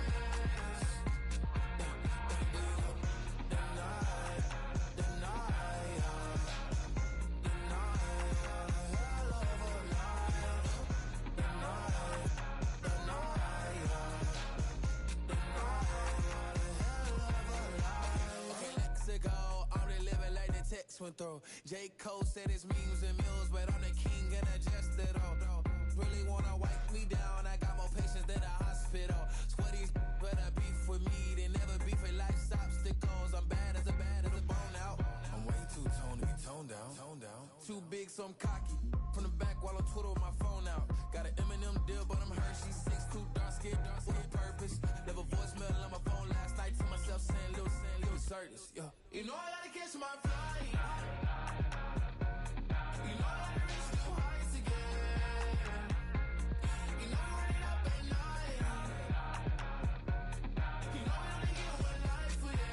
and throw. J. Cole said it's memes and mules, but I'm the king and I just it all. Really wanna wipe me down, I got more patience than a hospital. Sweaties better beef with me, they never beef with life's obstacles. I'm bad as a bone out. I'm way too toned to be toned down. Too big, so I'm cocky. From the back while on Twitter with my phone out. Got an Eminem deal, but I'm Hershey. 6'2", dark skin, with a purpose. Never voicemail on my phone last night to myself saying little Curtis. Yeah. You know I gotta catch my flight. You know I gotta reach new heights again. You know I'm running up at night. You know I only get one life for this.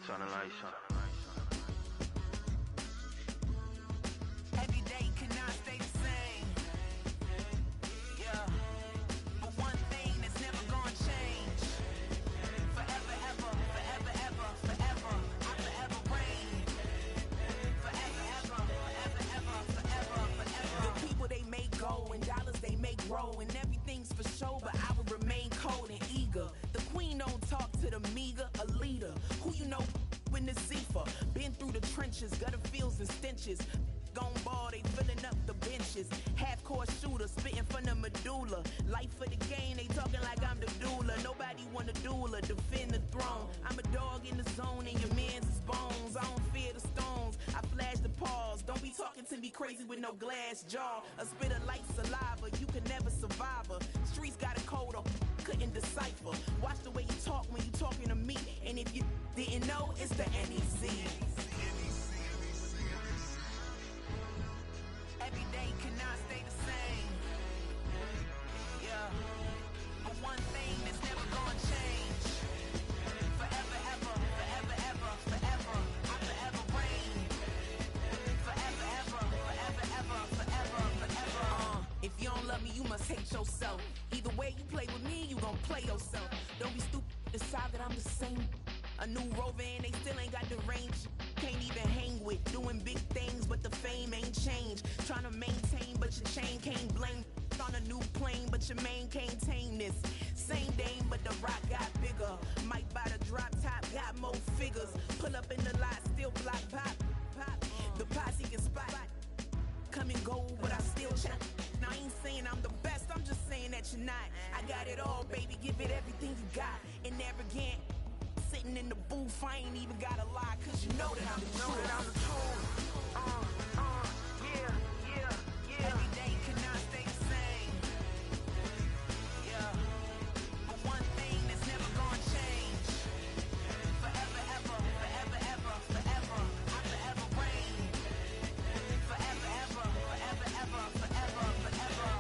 Turn the lights on. Every day cannot stay the same. Yeah. But one thing that's never gonna change. Forever, ever, forever, ever, forever. I forever reign. Forever, ever, forever, ever, forever, forever. The people they make go and dollars they make grow. And everything's for show, but I will remain cold and eager. The queen don't talk to the meager, a leader. Who you know in the Zephyr. Been through the trenches, gutter fields and stenches. Gone ball, they filling up the benches. Half-court shooter, spitting from the medulla. Life for the game, they talking like I'm the doula. Nobody wanna duel or defend the throne. I'm a dog in the zone and your man's is bones. I don't fear the stones, I flash the paws. Don't be talking to me crazy with no glass jaw. A spit of light saliva, you can never survive her. Streets got a code up, couldn't decipher. Watch the way you talk when you talking to me. And if you didn't know, it's the NEC. Every day cannot stay the same. Yeah. But one thing that's never gonna change. Forever, ever, forever, ever, forever. I forever reign. Forever, ever, forever, ever, forever, forever. If you don't love me, you must hate yourself. Either way you play with me, you gon' play yourself. Don't be stupid, decide that I'm the same. A new Rover and they still ain't got the range. Can't even hang with, doing big things, but the fame ain't changed. Trying to maintain, but your chain can't blame. On a new plane, but your main can't tame this. Same dame, but the rock got bigger. Might buy the drop top, got more figures. Pull up in the lot, still block pop. The posse can spot. Come and go, but I still check. Now I ain't saying I'm the best, I'm just saying that you're not. I got it all, baby, give it everything you got. And arrogant, sitting in the booth, I ain't even gotta lie, cause you know that I'm the truth. Yeah. Every day cannot stay the same. Yeah. But one thing that's never gonna change. Forever, ever, forever, ever, forever. I forever reign. Forever, ever, forever, ever, forever, forever.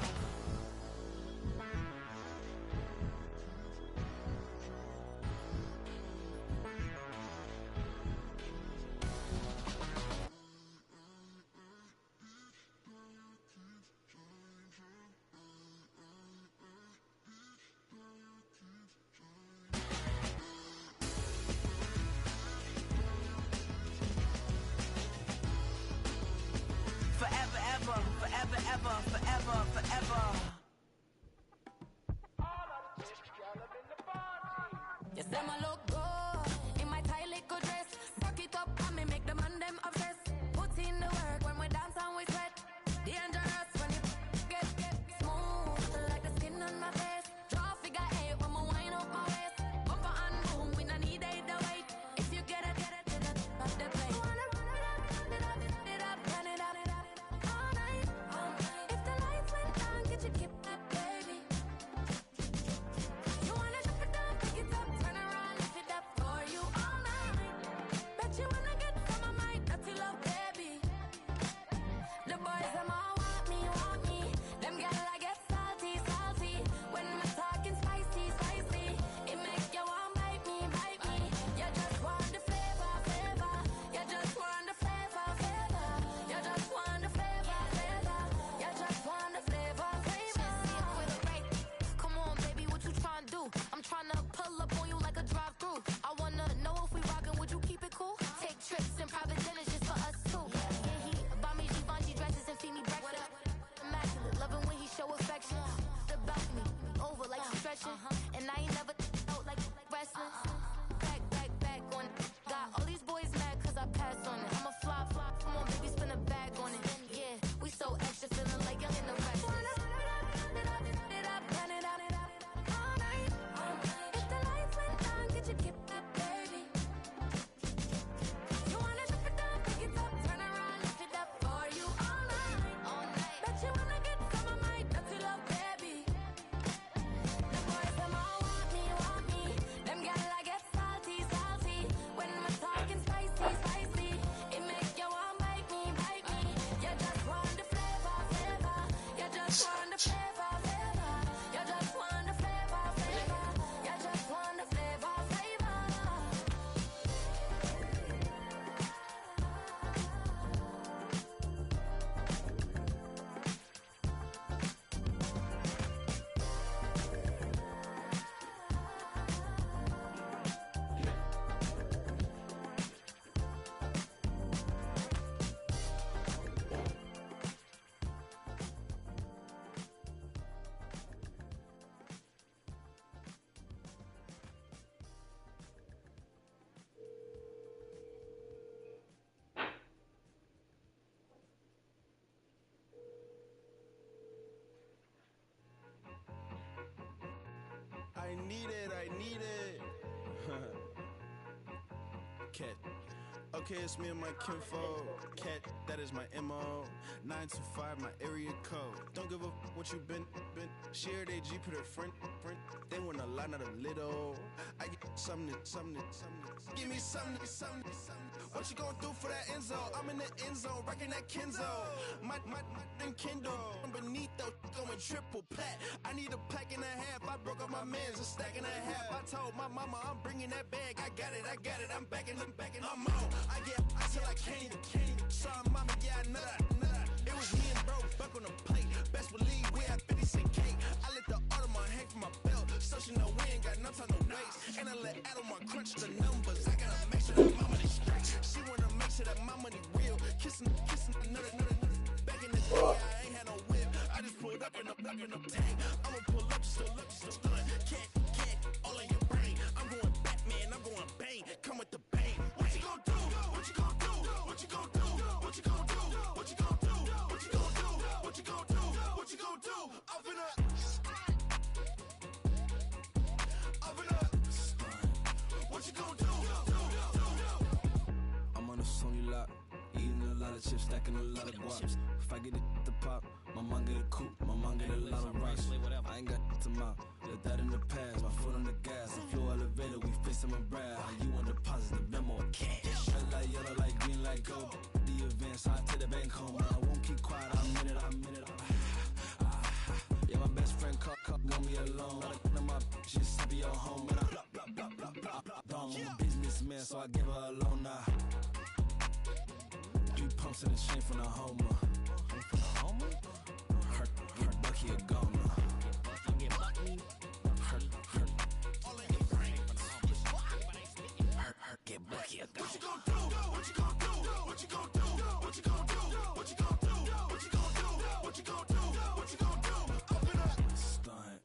cat. Okay, it's me and my kinfolk. Cat, that is my MO. 925, my area code. Don't give a what you been. Shared AG, put her friend. They want a lot, not a little. I get something. Give me something. What you gonna do for that Enzo? I'm in the end zone, rocking that Kenzo. My Kindle. I'm beneath though, going triple plat. I need a pack and a half. I broke up my mans, a stack and a half. I told my mama I'm bringing that bag. I got it. I'm backing. I'm out. I till I can't. Sorry, mama, yeah, I know that. It was me and bro, buck on the plate. Best believe we had 50 cent cake. I let the Audemars hang from my belt, so she know we ain't got no time to waste. And I let Adelmar crunch the numbers. I gotta make sure that my money straight. She wanna make sure that my money real. Kissing another. Back in the day, I ain't had no whip. I just pulled up in the tank. I'ma pull up just to stunt. Can't, all in your brain. I'm going Batman, I'm going bang. Come with the bang. What you gon' do? What you gon' do? What you gon' do? What you gon' do? What you gon' do? What you gon' do? What you gon' do? What you gon' do? Up in up. What you gon' do? I'm on a Sony lot, eating a lot of chips, stacking a lot of guap. If I get it the pop, my mom get a coupe, my mom get a lot of rocks. I ain't got to mouth, let that in the past. My foot on the gas, the floor elevator, we face my brad. You want deposit the memo or cash? Red like yellow, like green, like gold. The events, I take the bank home. I won't keep quiet, I'm in it. Yeah, my best friend called, want me alone. My bitches, I be your home. And I'm a businessman, so I give her a loan now. 3 pumps in the chain from the Homer. Her Bucky a goner. Get Bucky a goner. What you gon' do? What you gon' do? What you gon' do? What you gon' do? What you gon' do? What you gon' do? What you gon' do? What you gon' do? Up and up. Stunt.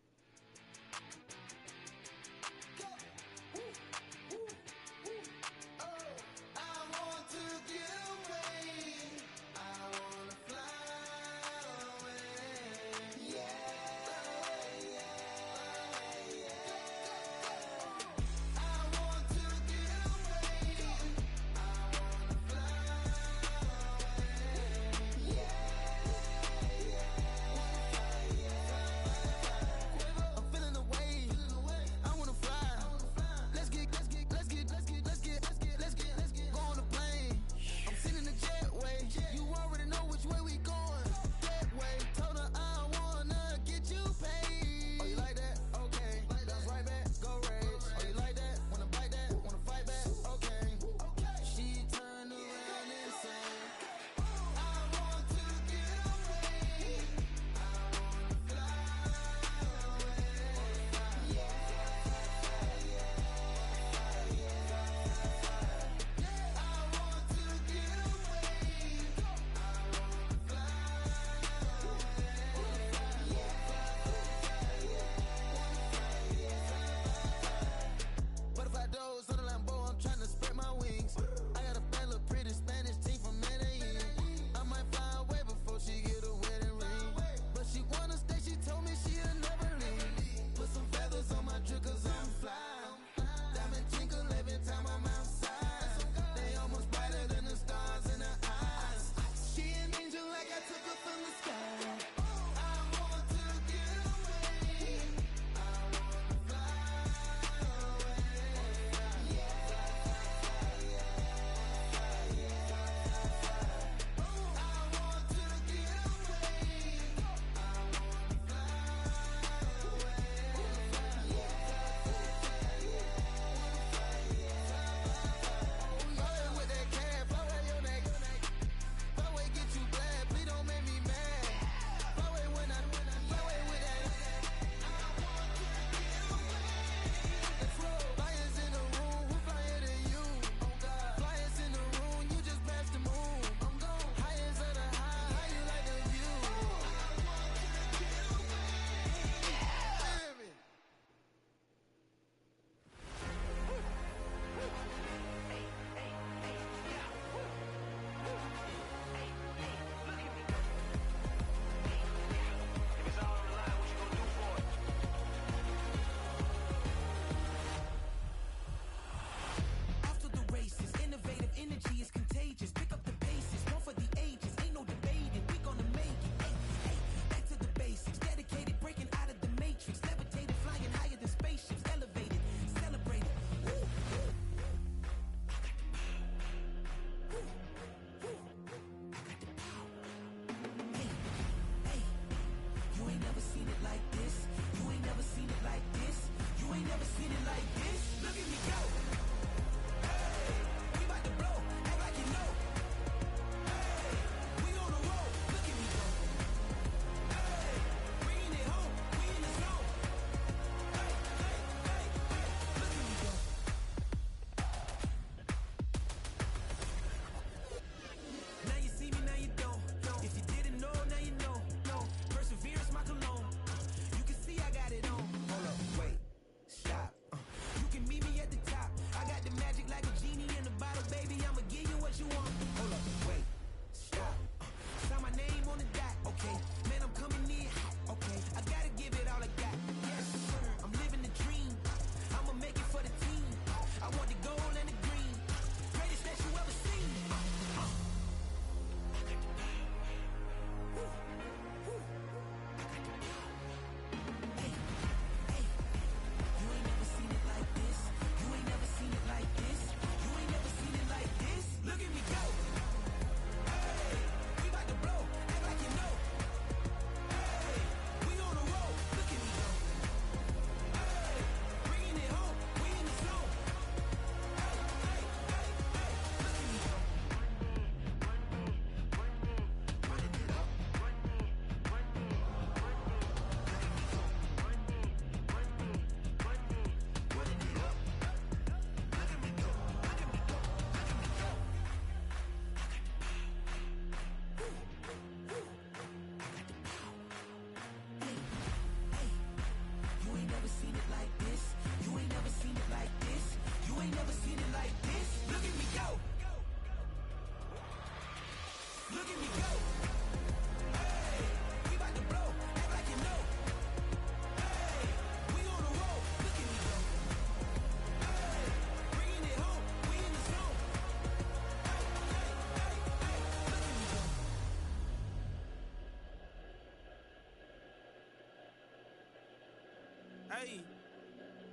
Hey,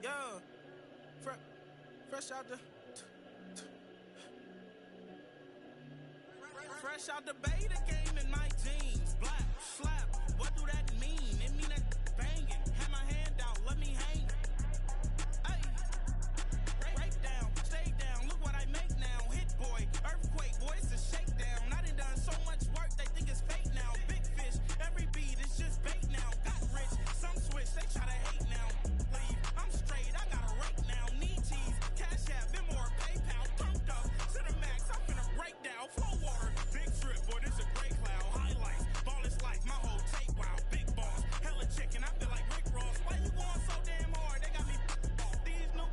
yo, fresh out the beta game in my jeans. Black, slap, what do that mean? It mean that banging. Have my hand out, let me hang. Hey, break down, stay down, look what I make now. Hit boy, earthquake, boy, it's a shakedown. I done so much work, they think it's fake now. Big fish, every beat is just bait now. Got rich, some switch, they try to hate now. Leave, I'm straight, I got a rake now. Need cheese, cash app, Venmo or PayPal. Turned up to the max, I'm finna break down. Flow water, big trip, boy, this a great cloud. Highlights, ball is life, my whole tape, wow. Big boss, hella chicken, I feel like Rick Ross. Why you going so damn hard? They got me off. These new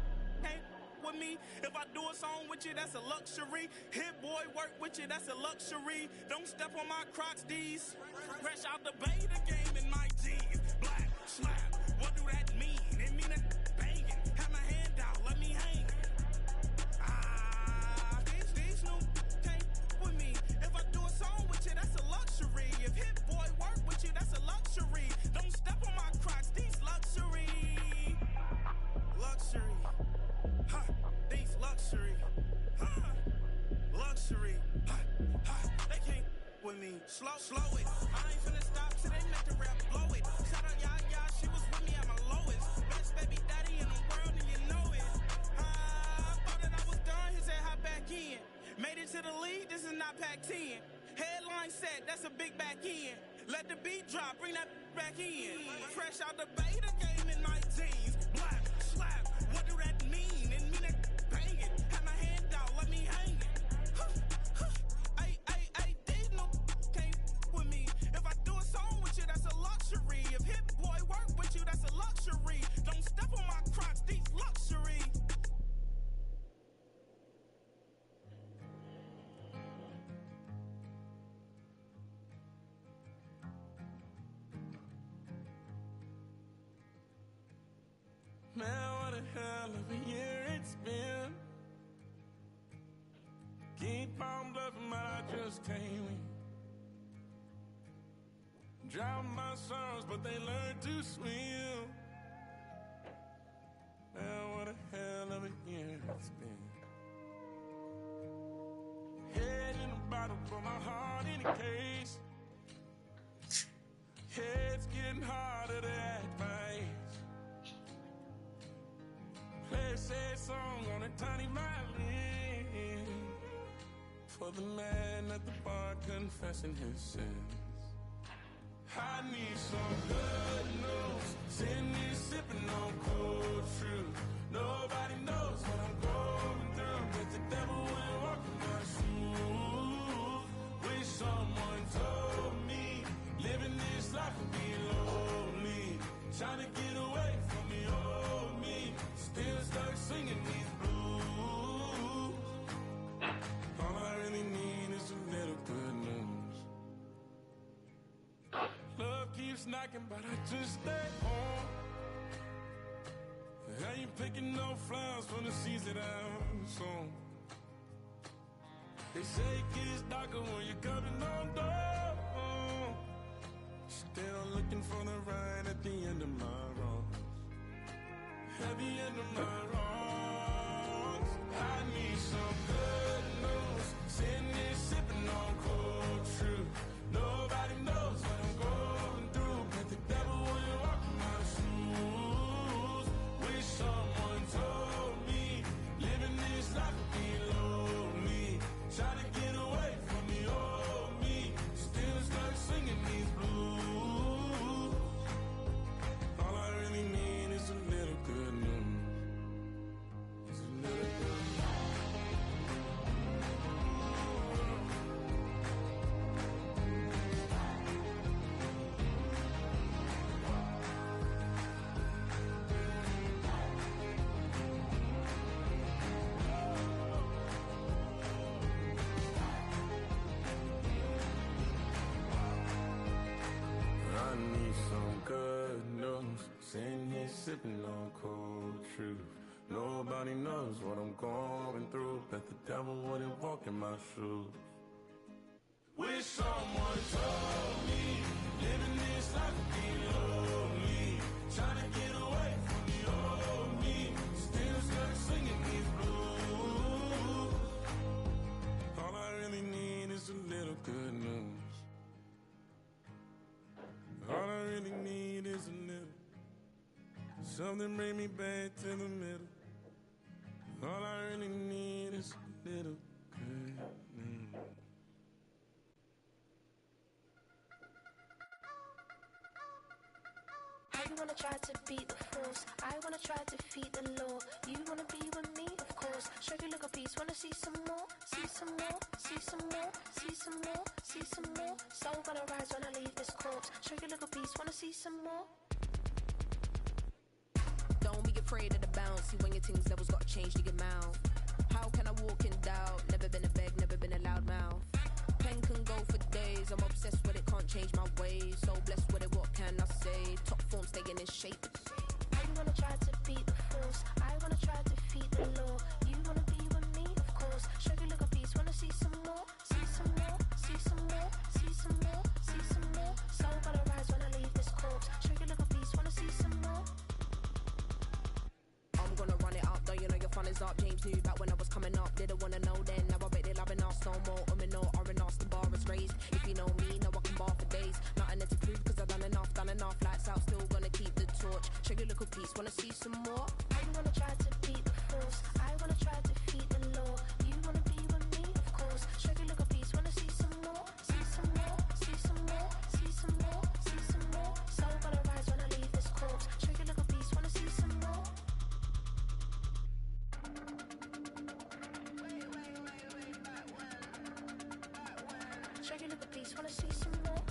ain't with me. If I do a song with you, that's a luxury. Hit boy, work with you, that's a luxury. Don't step on my Crocs, these. Fresh out the beta game in my jeans. Black, slap, what do that mean? It mean that banging. Have my hand out, let me hang. These new can't with me. If I do a song with you, that's a luxury. If hit boy work with you, that's a luxury. Don't step on my Crocs, these luxury. Luxury. Ha, these luxury. Ha, luxury. Ha, ha, they can't with me. Slow it. I ain't finna stop till they make the rap blow it. Shout out Yaya, she was with me at my lowest. Best baby daddy in the world and you know it. I thought that I was done, he said hop back in. Made it to the league, this is not Pac-10. Headline set, that's a big back end. Let the beat drop, bring that back in. Fresh out the beta game in my jeans. Black, slap, what do that mean? It mean that banging. Have my hand out, let me hang it. These no can't with me. If I do a song with you, that's a luxury. If hit boy work with you, that's a luxury. Don't step on my Crocs, these luxury. Man, what a hell of a year it's been. Keep on bluffing, but I just can't win. Drown my sorrows, but they learned to swim. Man, what a hell of a year it's been. Head in a bottle, but my heart in a case. Head's getting harder to act my age. Play a sad song on a tiny violin for the man at the bar confessing his sins. I need some good news. Sitting here sipping on cold truth. Nobody knows what I'm going through, but the devil went walking my shoes. Wish someone told me living this life would be lonely. Trying to get away from the old me. Still stuck singing these blues. All I really need is a little good news. Love keeps knocking, but I just stay home. I ain't picking no flowers from the seeds that I'm sown. They say it gets darker when you're coming on door. Still looking for the right at the end of my road. At the end of my wrongs, I need some good news. Sitting here sipping on cold truth. Nobody knows what I'm going through, but the devil will walk in my shoes. Wish someone told me living this life would be lonely. Trying to get away from the old me. Still stuck singing these blues. All I really need is a little good news. It's a little good news. I need some good news. Sitting here sipping on cold truth. Nobody knows what I'm going through. Bet the devil wouldn't walk in my shoes. Wish someone told me living this life would be lonely. Trying to get away from Something bring me back to the middle. All I really need is a little. I wanna try to beat the force. I wanna try to defeat the law. You wanna be with me, of course. Show you look a piece. Wanna see some more? See some more? See some more? See some more? See some more? Soul gonna rise when I leave this corpse. Show you look a piece. Wanna see some more? Don't be afraid of the bounce. See when your things levels gotta change to get mouth. How can I walk in doubt? Never been a beg, never been a loud mouth. Pen can go for days. I'm obsessed with it, can't change my ways. So blessed with it, what can I say? Top form staying in shape. I wanna try to beat the force. I wanna try to defeat the law. You wanna be with me, of course. Show you look a piece. Wanna see some more? See some more? See some more? See some more? See some more? Soul gonna rise when I leave this corpse. Show you look a piece. Wanna see some more? I'm gonna run it up, though you know your fun is up. James knew back when I was coming up, didn't wanna know then. Now I bet they're loving us no more. No, R&R, the bar is raised. If you know me, now I can bar for days. Nothing there to prove, cause I've done enough. Lights out, still gonna keep the torch. Show you a little piece, wanna see some more? I wanna try to beat the force. I wanna try to defeat the law. You wanna be with me, of course. Show you a little piece, wanna see some more? See some more? See some more? See some more? See some more? Soul gonna rise when I leave this corpse. Show you a little piece, wanna see some more? Show you a little piece, wanna see some more?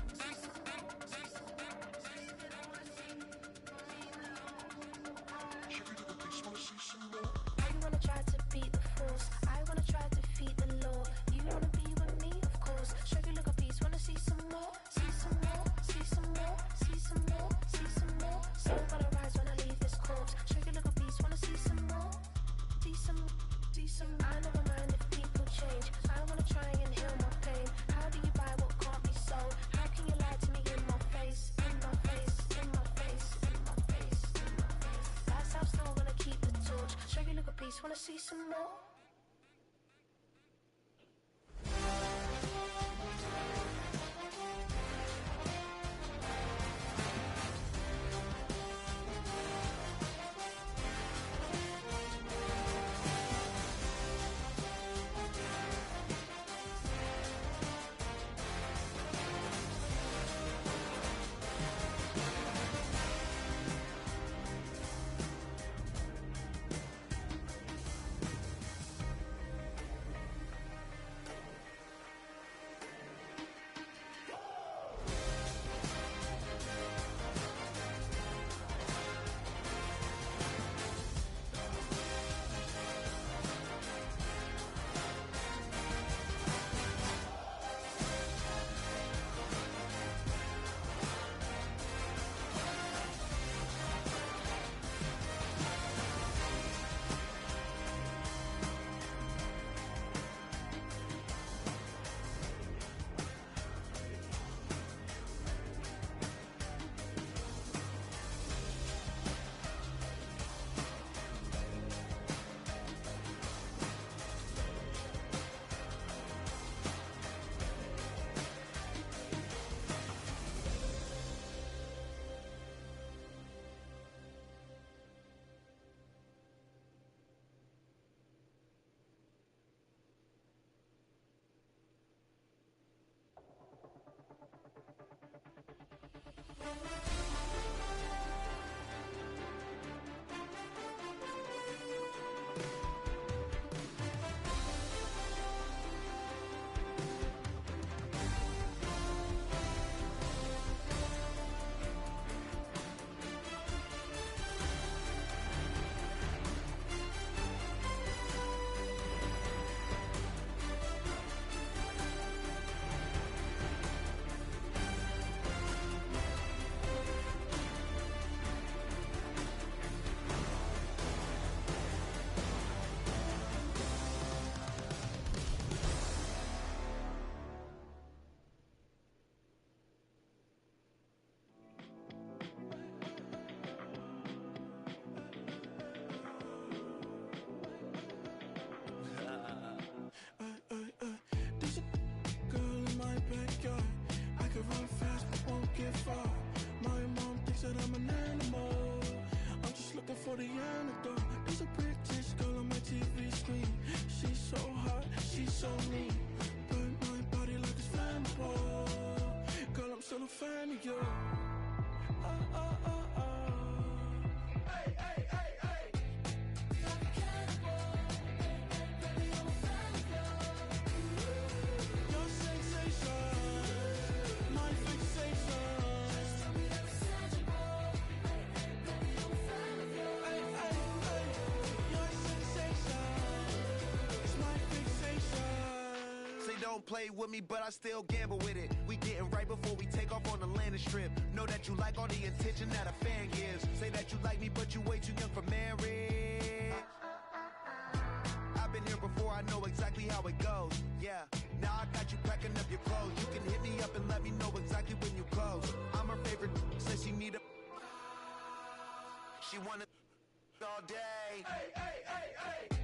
I wanna try to beat the force. I wanna try to defeat the law. You wanna be with me, of course. Show you look a piece, wanna see some more? See some more? See some more? See some more? See some more? Soul gonna rise when I leave this corpse. Show you look a piece, wanna see some more? See some, see some. I never mind if people change. I wanna try and heal my pain. How do you buy what can't be sold? How can you lie to me in my face? In my face, in my face, in my face, in my face. That's how I'm still gonna keep the torch. Show you look a piece, wanna see some more? for the antidote. There's a British girl on my TV screen. She's so hot, she's so mean. Burn my body like it's flammable. Girl, I'm still a fan of you. Hey, hey, hey, hey. Like a cannibal. Baby, I'm a fan of you. Your sensation, my fixation. Just tell me that it's tangible. Hey, hey, baby, I'm a fan of you. Hey, hey, hey. Your sensation is my fixation. Say don't play with me, but I still gamble with it. We getting right before we take off on the landing strip. Know that you like all the attention that a fan gives. Say that you like me, but you way too young for marriage. I've been here before, I know exactly how it goes. Yeah, now I got you packing up your clothes. You can hit me up and let me know exactly when you close. I'm her favorite, says she need a... She wanna all day. Hey, hey, hey, hey.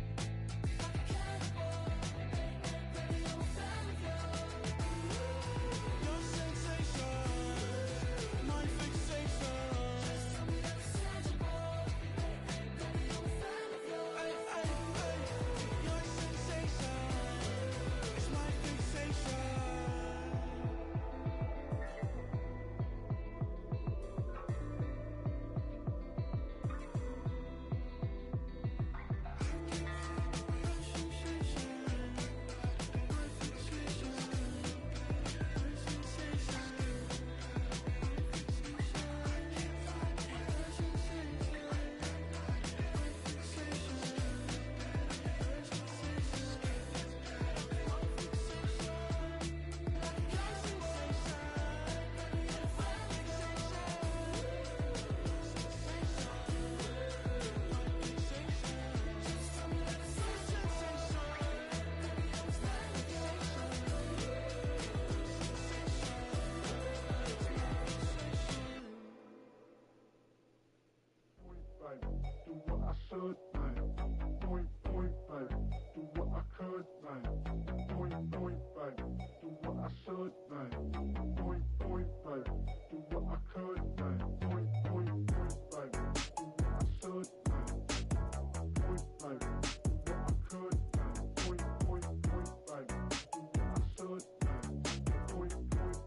Do what I should, man. Point, baby. Do what I could, man. Point, baby. Do what I should, man. Point, baby. Do what I could, man. Point, baby. Do what I should, man. Point, baby. Do what I could, man. Point, baby. Do what I should, man. Point,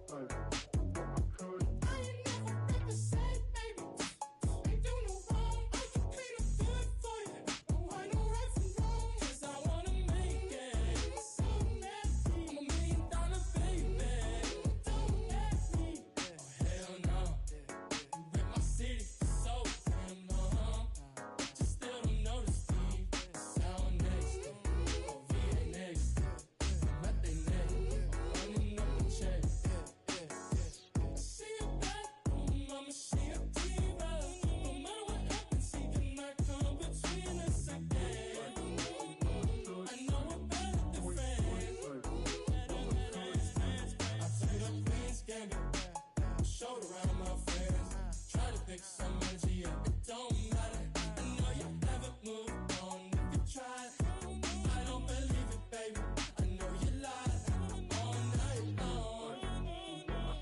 baby. Do what I could. I ain't never represent, baby. Ain't do no wrong. I can clean up good for you. Oh, I know right from wrong. 'Cause I wanna make it. So nasty. I'm $1 million baby. Don't ask me. Oh, hell no. You rip my city so damn long. But you still don't notice me. Sound next. Oh, VA next. I'm at they neck. I'm running up the check. I see a bad room. I'ma see a diva. No matter what happens, he cannot come between us again. I know we're better than friends. I played up Queen's Gambit. Showed around my friends. Try to pick some energy up. It don't matter. I know you haven't moved on. If you tried, I don't believe it, baby. I know you lied all night long.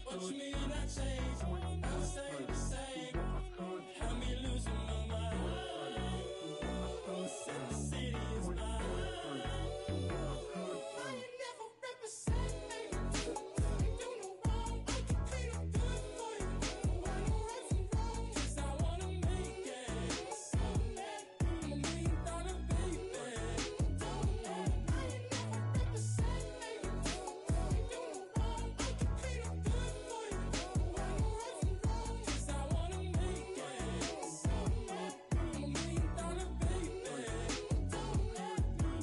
What you mean I changed? I stay the same. Had me losing my mind. Said the city is mine. I ain't never represent, baby. Ain't do no wrong. I can clean up good for you. Oh, I know right from wrong. 'Cause I wanna make it. So mad. I'm $1 million baby. Don't let. I ain't never represent, baby. Ain't do no wrong. I can clean up good for you. Oh, I know right from wrong. 'Cause I wanna make it. So mad. I'm $1 million baby. Don't let me.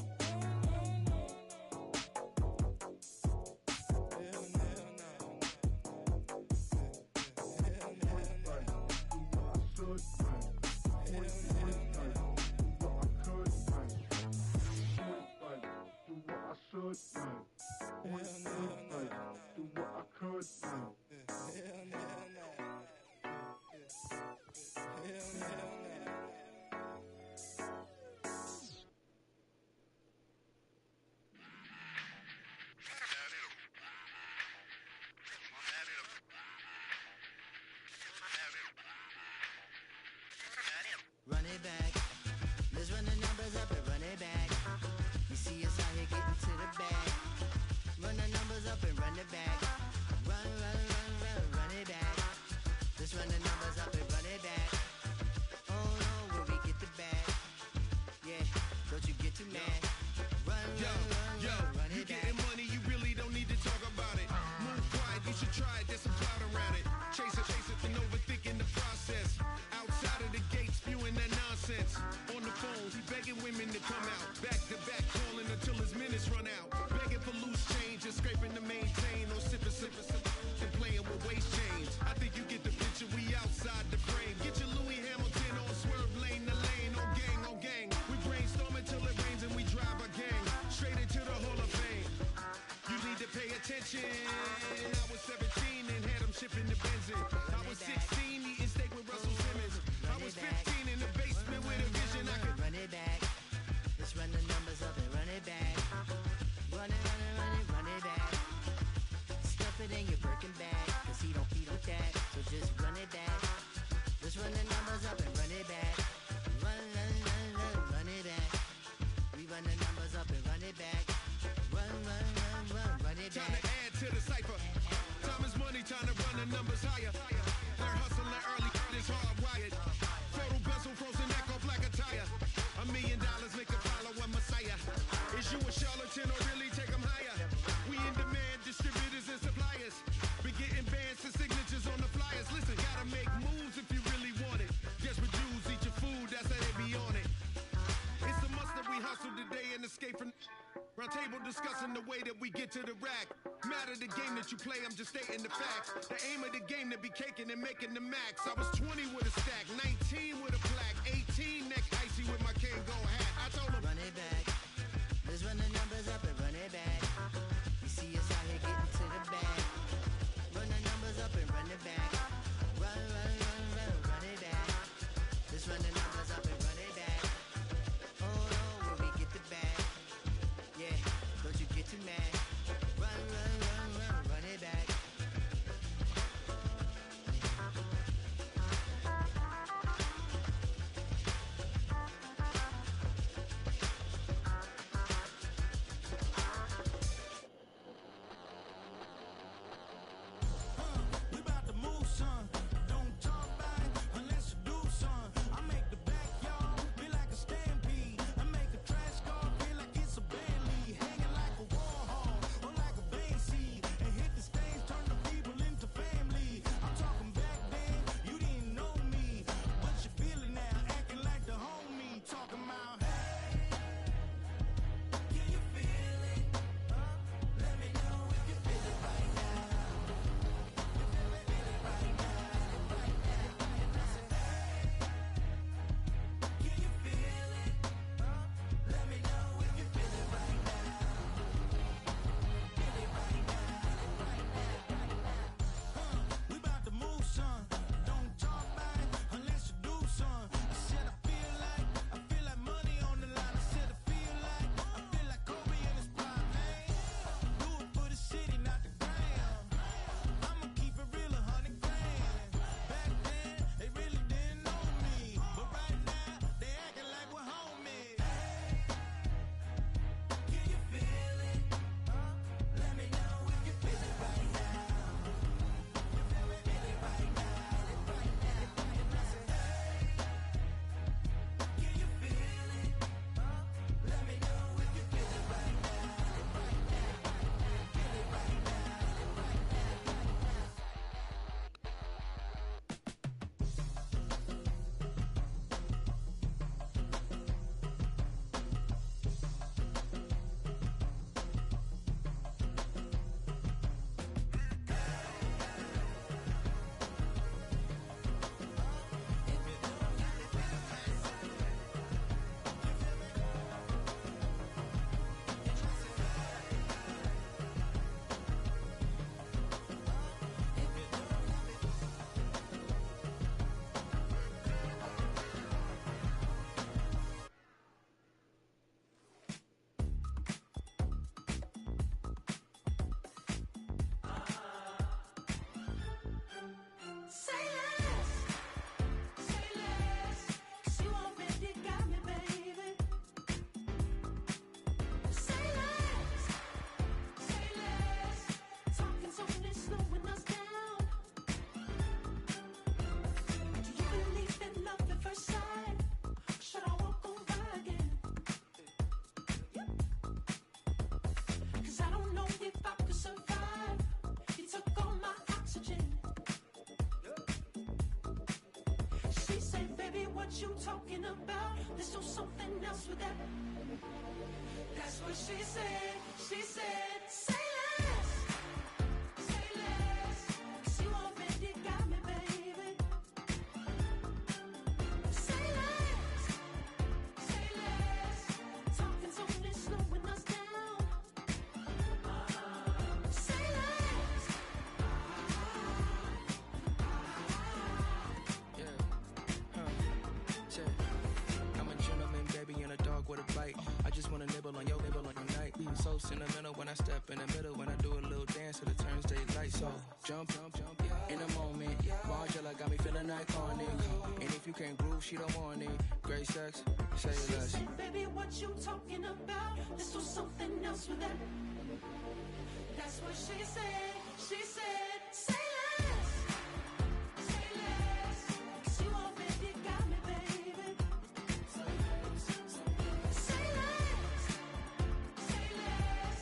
Run it back, getting to the bag. Run the numbers up and run it back. Run, run, run, run, run it back. Let's run the numbers up and run it back. Oh no, will we get the bag? Yeah, don't you get too mad? Run, run, run, run it back. You getting money, you really don't need to talk about it. Move quiet, you should try it, there's some clout around it. Chase it, and overthinking the process. Outside of the gates, spewing that nonsense. On the phone, he begging women to come out. Back to back, calling until his minutes run out. Begging for loose change and scraping to maintain. Or sipping, and playing with waist chains. I think you get the picture, we outside the frame. Get your Louis Hamilton on swerve lane to lane. On gang, on gang. We brainstorm until it rains and we drive our gang straight into the Hall of Fame. You need to pay attention. I was 17 and had them shipping the benzin. I was 16 eating steak with Russell Simmons. I was 15 in the basement with a vision. I could run it back. Let's run the numbers up and run it back. Run it, run it, run it, run it back. Stuff it in your Birkin bag, cause he don't eat with that. So just run it back. Let's run the numbers up and run it back. Run, run, run, run, run it back. We run the numbers up and run it back. Run, run, run, run, run it back. Time to add to the cipher. Time is money, time to run the numbers higher. They're hustling early, it's hardwired. Photo bezel, frozen neck or black attire. $1 million make a follow a messiah. Is you a charlatan or really take them higher? We in demand, distributors and suppliers. We getting bands and signatures on the flyers. Listen, gotta make moves if you really want it. Desperate Jews eat your food, that's how they be on it. It's a must that we hustle today and escape from round table discussing the way that we get to the rack. Matter the game that you play, I'm just stating the facts. The aim of the game to be caking and making the max. I was 20 with a stack, 19 with a plaque, 18 neck icy with my Kango hat. I told him run it back. Let's run the numbers up and run it back. You see us out here getting to the bag. Run the numbers up and run it back. Run, run, run, run, run it back. Let's run the numbers up and run it back. Oh no, will we get the bag? Yeah, don't you get too mad? Run, run, run, run, run it back. what you talking about. Let's do something else with that. That's what she said. She said, say less. Say less. 'Cause you already got me, baby. Say less. Say less. Talking's only slowing us down. Say less. I'm a gentleman, baby, and a dog with a bite. I just wanna nibble on your night. So sentimental when I step in the middle. When I do a little dance to the turns daylight. So jump, in a moment. Margella got me feeling iconic. And if you can't groove, she don't want it. Great sex, say She less. said, baby, what you talking about? Let's do something else with that. That's what she said. She said, say less. Say less. 'Cause you already got me, baby. Say less. Say less.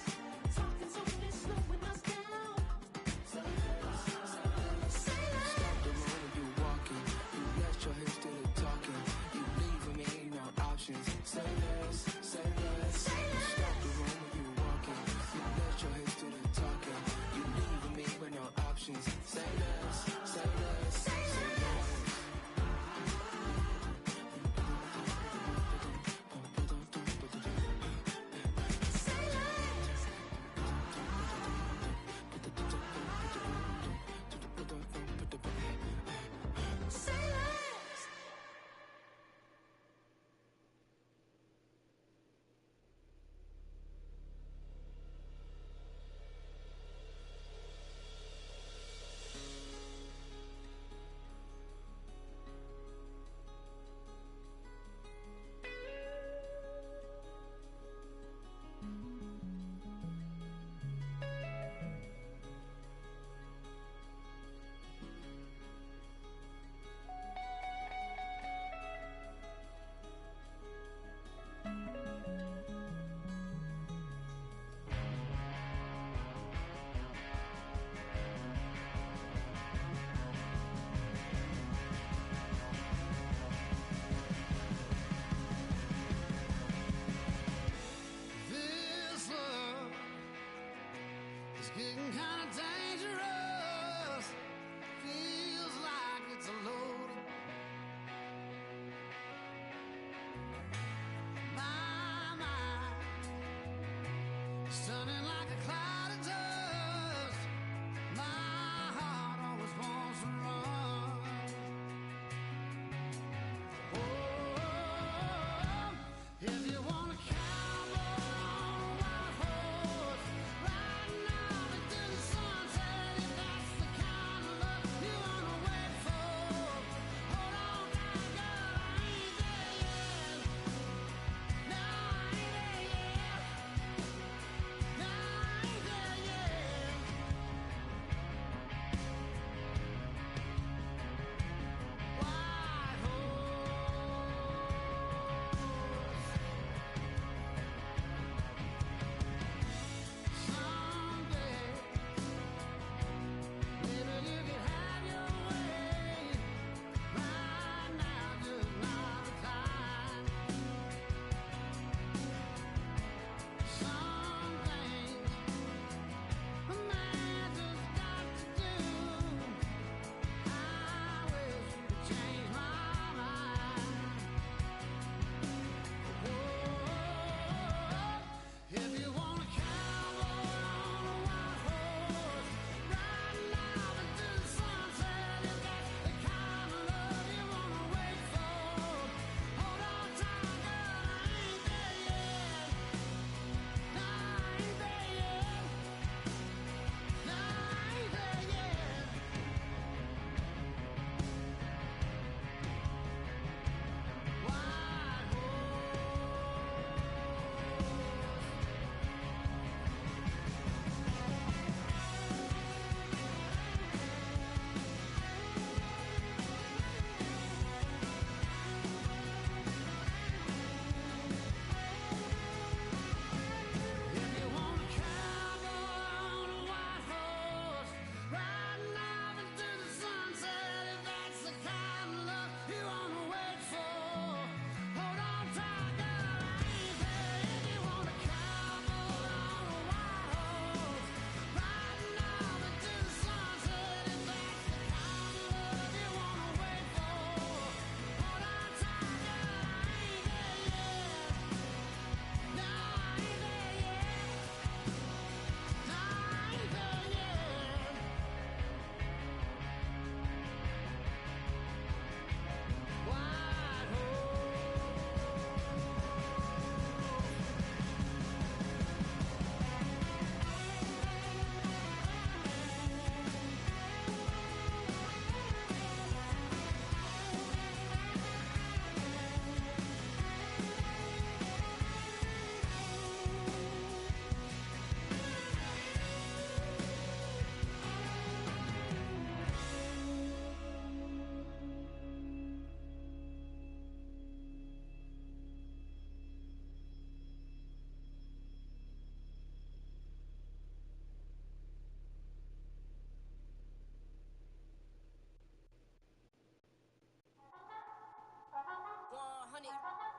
Talking's only slowing us down. Say less. Say less. Stop the room when you walking. You let your hips do the talking. You leaving me no options. Say less, say less. Stop the room when you walking. You let your hips do the talking. You leaving me with no options. Say less, say less, say less. Say less. This love is getting kind of dangerous. Feels like it's a load. My mind is turning like a cloud of dust. My heart always wants to run. Oh, if you wanna cowboy on a white horse, riding out into the sunset.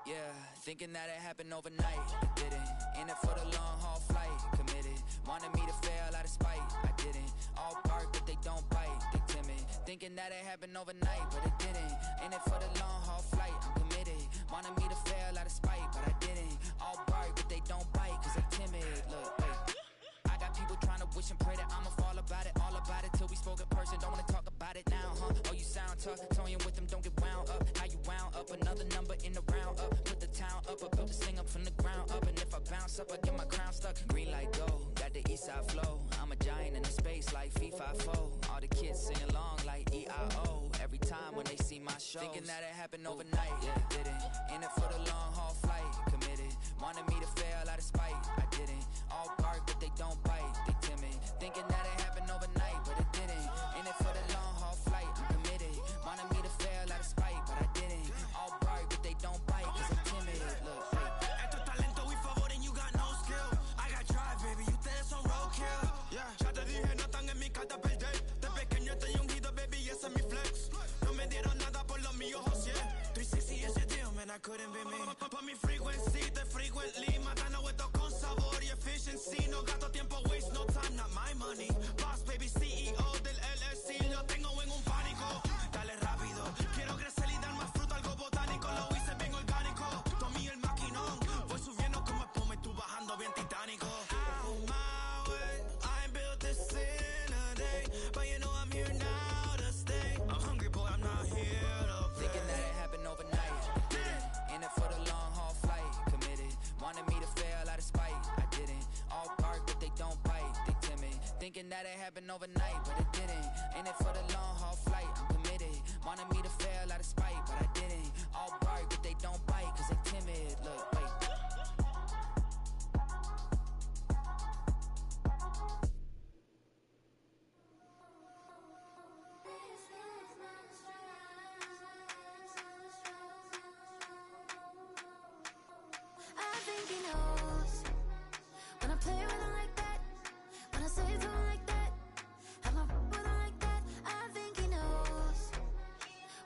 Yeah, thinking that it happened overnight. It didn't. In it for the long haul flight. Committed. Wanted me to fail out of spite. I didn't. All bark, but they don't bite. They timid. Thinking that it happened overnight, but it didn't. In it for the long haul flight. I'm committed. Wanted me to fail out of spite, but I didn't. All bark, but they don't bite, cause they timid. Look, wait. I got people trying to wish and pray that I'ma fall about it. All about it till we spoke in person. Don't wanna talk about it now, huh? Oh, you sound tough. Toying with them, don't get wound up. How you wound up? Another number in the round up. Put the town up. I built this thing up from the ground up. And if I bounce up, I get my crown stuck. Green light go. Got the east side flow. I'm a giant in the space like FIFA. All the kids sing along like EIO. Every time when they see my shows. Thinking that it happened overnight. Yeah, didn't. In it for the long haul flight. Committed. Wanted me to fail out of spite. I didn't. All bark, but they don't bite. They timid. Thinking that it happened overnight, but it didn't. In it for the long haul flight. I'm committed. Wanted me to fail out of spite, but I didn't. All bark, but they don't bite, cause they timid. Look, Esto es talento y favor and you got no skill. I got drive, baby, ustedes son roadkill. Yeah, ya te dije, no están en mi carta perder. De pequeño estoy ungido, baby, ese es mi flex. No me dieron nada por lo mío, José. 360 is your deal, man, I couldn't be me. Por mi frequency, te frequently. Matando esto con sabor y efficiency. No gasto tiempo, waste no time, not my money. Boss, baby, CEO del LLC. Lo tengo en un pánico. Dale rápido, quiero crecer y dar más fruto, algo botánico. Lo hice bien orgánico. Tomé el maquinón. Voy subiendo como espuma y tú bajando bien titánico. Out my way, I ain't built this in a day. But you know I'm here now to stay. I'm hungry, boy, I'm not here to play. thinking that it happened overnight. Didn't. In it for the long haul flight. Committed. Wanted me to fail out of spite. I didn't. All bark, but they don't bite. They timid. Thinking that it happened overnight, but it didn't. In it for the long haul flight. I'm committed. Wanted me to fail out of spite, but I didn't. All bark, but they don't bite, cause they timid. Look, wait. I think he knows when I play with him like that, when I say to him like that, have my with him like that. I think he knows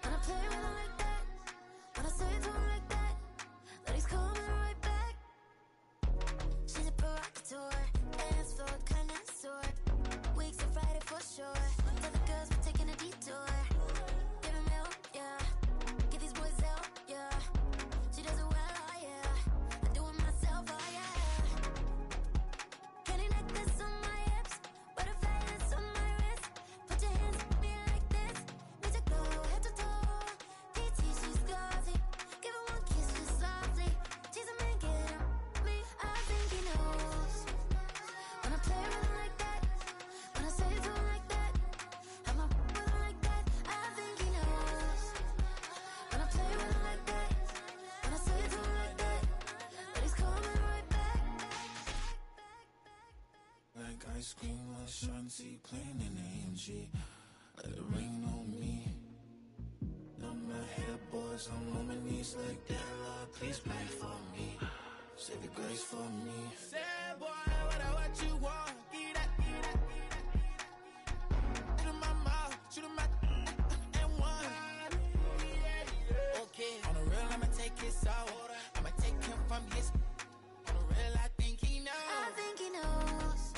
when I play with him like that, when I say to him like that, that he's coming right back. She's a provocateur, dance floor connoisseur, weeks of Friday for sure. Tell the girls we're taking a detour. Give him milk, yeah. Get these boys out, yeah. She does it well, oh yeah. I do it myself, oh yeah. Candy necklace on my hips, butterflies on my wrist. Put your hands on me like this. Need to go head to toe. DT, she's glossy. Give her one kiss just softly. Tease him and get him me. I think he knows when I play with him like that, when I say to him like that, have my with him like that. I think he knows when I play with him like that, when I say to him like that, that he's coming right back. Like ice cream with Shanti playing in AMG. Let it rain on me. Now my head boys, I'm on my knees like that. Lord, please pray for me. Save your grace for me. Say, boy, what you want? Get that, get that, get that. Shoot in my mouth, shoot in my and one. Okay, on the real, I'ma take his soul. I'ma take him from his. On the real, I think he knows. I think he knows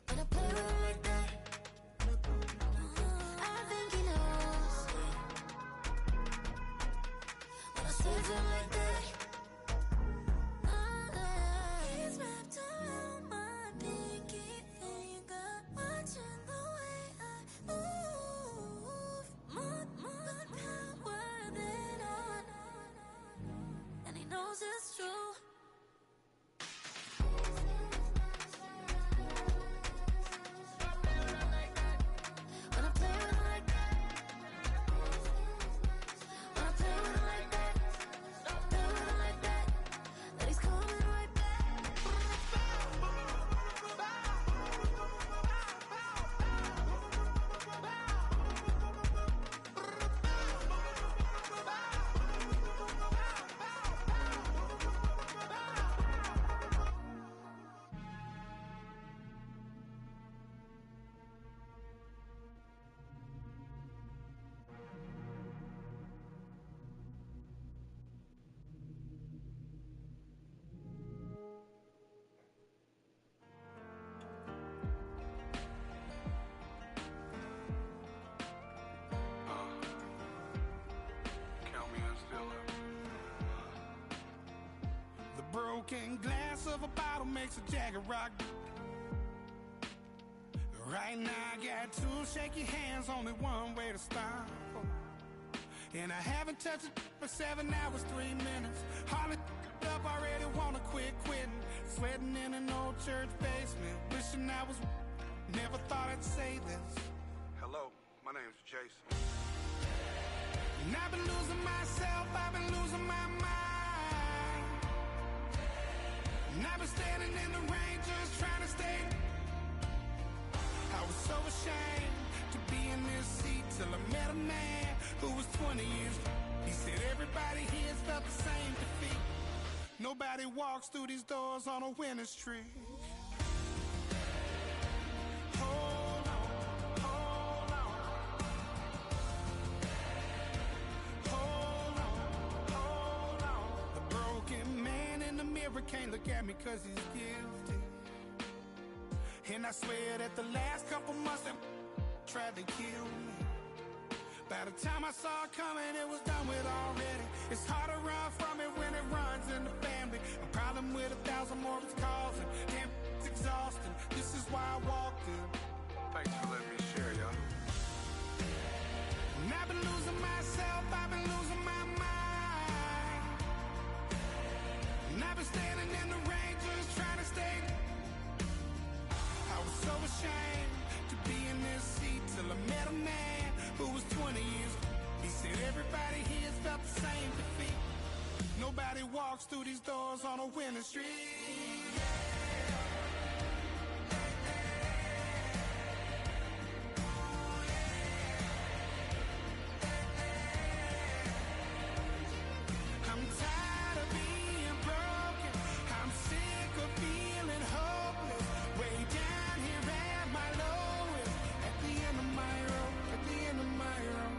when I play with him like that. I think he knows when I say to him like that. He's wrapped around my pinky finger, watching the way I move. More power than on, and he knows it's true. When I play with him like that, when I play with him like that, broken glass of a bottle makes a Jagger rock. Right now I got two shaky hands, only one way to stop. And I haven't touched it for 7 hours, 3 minutes. Hardly up, already wanna quit quitting. Sweating in an old church basement, wishing I was. Never thought I'd say this. Hello, my name's Jason. And I've been losing myself, I've been losing my mind. And I've been standing in the rain just trying to stay. I was so ashamed to be in this seat till I met a man who was 20 years. He said everybody here felt the same defeat. Nobody walks through these doors on a winning streak. Hold on, hold on. Hold on, hold on. The broken man in the mirror can't look at me 'cause he's guilty. And I swear that the last couple months that tried to kill me. By the time I saw it coming, it was done with already. It's hard to run from it when it runs in the family. A problem with 1,000 more it's causing. Damn, it's exhausting. This is why I walked in. Thanks for letting me share, y'all. And I've been losing myself, I've been losing my mind. And I've been standing in the rain just trying to stay. I was so ashamed to be in this seat till I met a man who was 20 years. He said everybody here felt the same defeat. Nobody walks through these doors on a winning streak. I'm tired of being broken. I'm sick of feeling hopeless. Way down here at my lowest. At the end of my road. At the end of my road.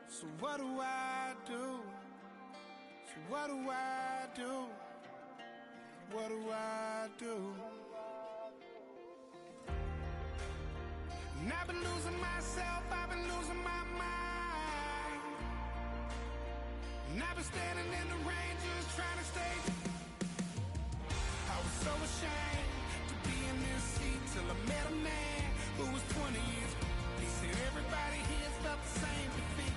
So what do I do? So what do I do? What do I do? And I've been losing myself, I've been losing my mind. And I've been standing in the rain just trying to stay. I was so ashamed to be in this seat till I met a man who was 20 years. He said everybody here felt the same defeat.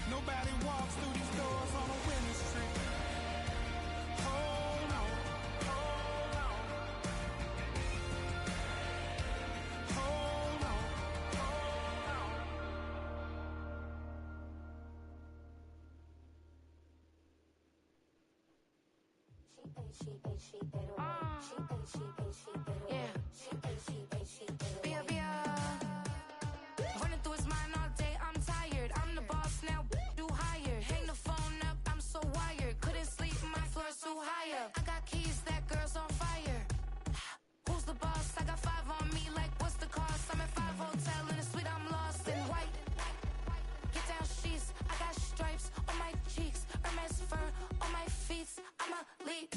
Nobody walks through these doors on a winning streak. Hold on, hold on. Hold on, hold on. Running through his mind all day, I'm tired. I'm the boss now, do higher. Hang the phone up, I'm so wired. Couldn't sleep, my floor's too higher. I got keys, that girl's on fire. Who's the boss? I got 5 on me, like what's the cost? I'm at 5 hotel in a suite, I'm lost in white. Get down sheets, I got stripes on my cheeks. Hermes fur on my feet, I'm a lead.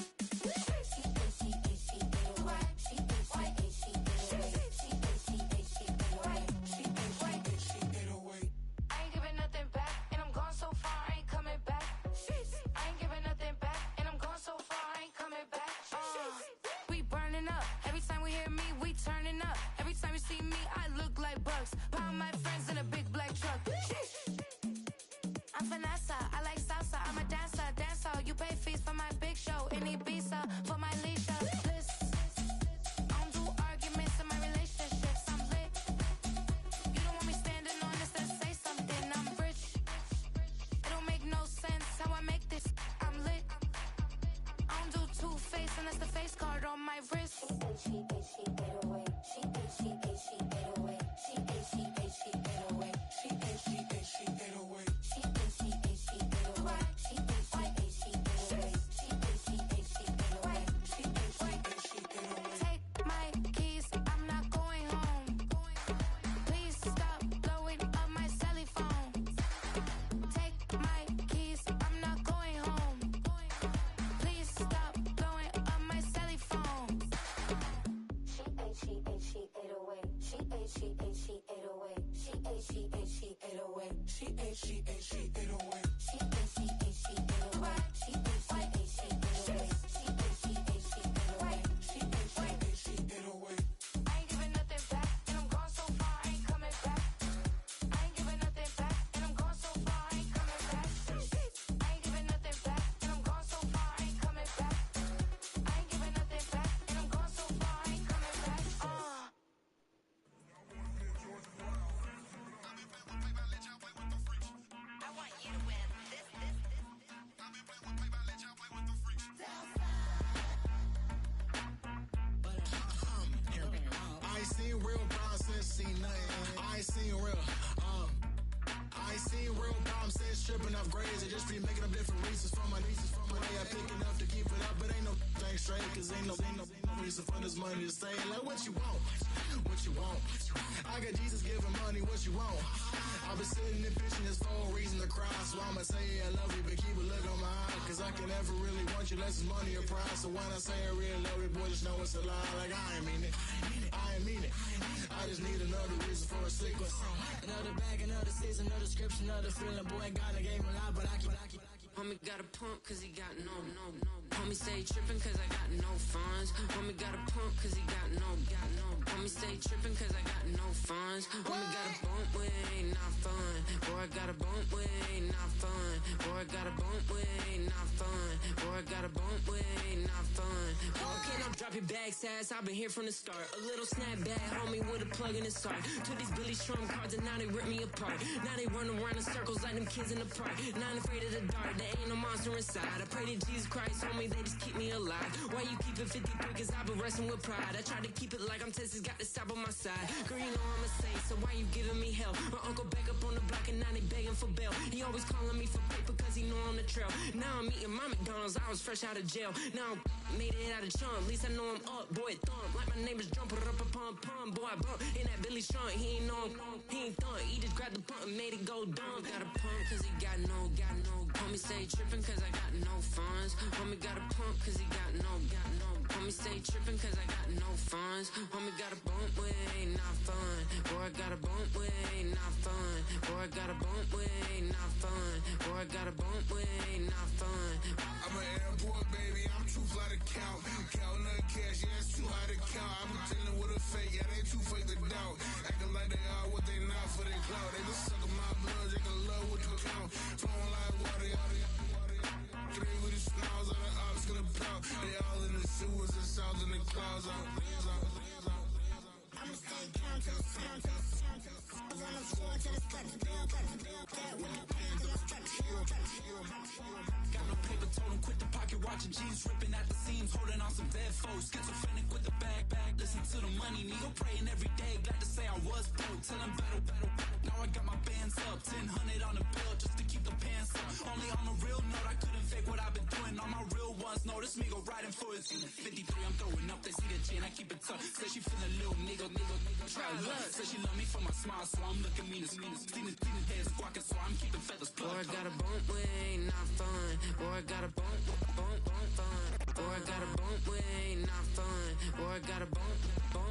I ain't giving nothing back, and I'm gone so far, I ain't coming back. I ain't giving nothing back, and I'm gone so far, I ain't coming back. We burning up, every time we hear me, we turning up. Every time you see me, I look like bugs. Pound my friends in a big black truck. I'm Vanessa, I like salsa, I'm a dancer, you pay fees for my big show in Ibiza, for my leisure. I don't do arguments in my relationships, I'm lit. You don't want me standing on this, then say something, I'm rich. It don't make no sense how I make this, I'm lit. I don't do two-face unless the face card on my wrist. Take my keys, I'm not going home. Please stop blowing up my celly phone. Take my keys, I'm not going home. Please stop blowing up my celly phone. She seen nothing. I ain't seen real. I ain't seen real problems, said stripping off grades. I just be making up different reasons for my nieces. From my day, I pick enough to keep it up, but ain't no thing straight, cause ain't no reason for this money to stay. Like, what you want? What you want? I got Jesus giving money, what you want? I've been sitting and pitching this for a reason to cry, so I'ma say I love you, but keep a look on my eye, cause I can never really want you unless it's money or prize. So when I say I really love you, boy, just know it's a lie. Like, I ain't mean it. I ain't mean it. I just need another reason for a sequence. Another bag, another season, another description, another feeling. Boy, God, I gave him a lot, but I keep. Homie got a pump cause he got no. Homie stay trippin' cause I got no funds. Homie got a pump cause he got no. Homie stay trippin' cause I got no funds. Homie got a bump with ain't not fun. Boy, I got a bump with ain't not fun. Boy, I got a bump with ain't not fun. Boy, I got a bump with ain't not fun. Boy, can I drop your bag, sass? I've been here from the start. A little snapback, homie, with a plug in his heart. Took these Billy Strum cards and now they rip me apart. Now they run around in circles like them kids in the park. Not afraid of the dark, there ain't no monster inside. I pray to Jesus Christ, homie, they just keep me alive. Why you keep it 53? Cause I've been wrestling with pride. I try to keep it like I'm Texas, got the stop on my side. Girl, you know I'm a saint, so why you giving me hell? My uncle back up on the block and now they begging for bail. He always calling me for paper cause he know I'm the trail. Now I'm eating my McDonald's, I was fresh out of jail. Now I made it out of chump, at least I know I'm up. Boy, thump, like my neighbors jump, up a pump. Boy, I bump in that Billy Strong, he ain't know he ain't thump. He just grabbed the pump and made it go dumb. Got a pump cause he got no. Homie stay trippin' cause I got no funds. Homie got a pump cause he got no. Homie stay trippin' cause I got no funds. Homie got a bump with ain't not fun. Boy, I got a bump with ain't not fun. Boy, I got a bump with ain't not fun. Boy, I got a bump with ain't not fun. I'm an airport baby, I'm too fly to count. Counting the cash, yeah, it's too high to count. I'm dealing with a fake, yeah, they too fake to doubt. Acting like they are what they not for their clout. They just suckin' my blood, they can love what you count. Flowing like water, three with the smiles, all the ops gonna pout. They all in the sewers and south in the clouds. I'ma stay count to the sound, to the sound, to the sound. On the floor to the steps, build, that with the hands on the steps. Got no paper, told him quit the pocket, watching jeans ripping at the seams, holding on some dead foes. Schizophrenic with the bag, listen to the money, nigga praying every day. Glad to say I was broke, tell him battle. Now I got my bands up, 1000 on the bill just to keep the pants up. Only on a real note, I couldn't fake what I've been doing. All my real ones know this me go right influence. 53, I'm throwing up, they see the chain, I keep it tough. Say she feeling little nigga, try look. Say she love me for my smile, so I'm looking mean as Stealing heads, squawking, so I'm keeping feathers plucked. Boy, I got a bump with ain't not fun. Boy, I got a bump fun. Boy, I got a bump with ain't not fun. Boy, I got a bump fun.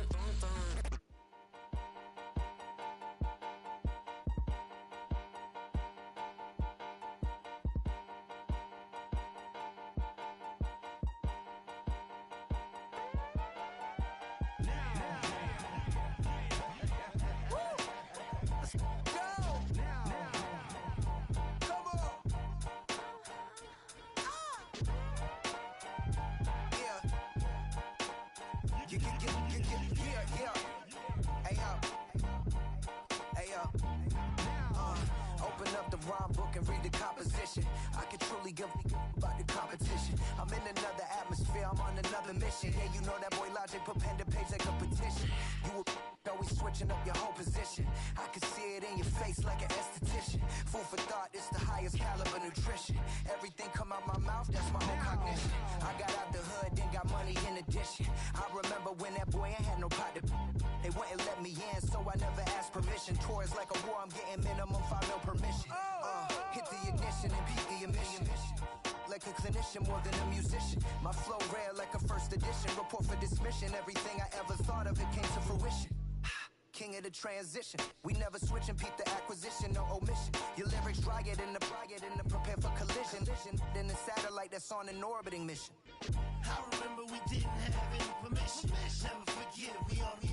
Open up the rhyme book and read the composition. I can truly give about the competition. I'm in another atmosphere, I'm on another mission. Yeah, you know that boy Logic put pen to page like a petition. You always switching up your whole position. I can see it in your face like an esthetician. Food for thought, it's the highest caliber nutrition. Everything come out my mouth, that's my whole cognition. I got out the hood, then got money in addition. I remember when that boy ain't had no pot to. They wouldn't let me in, so I never asked permission. Tours like a war, I'm getting minimum 5 mil permission. Hit the ignition and beat the emission. Like a clinician more than a musician. My flow rare like a first edition. Report for dismission. Everything I ever thought of it came to fruition. King of the transition. We never switch and peep the acquisition, no omission. Your lyrics dry it in the prepare for collision. Then the satellite that's on an orbiting mission. I remember we didn't have any permission. Never forget, we only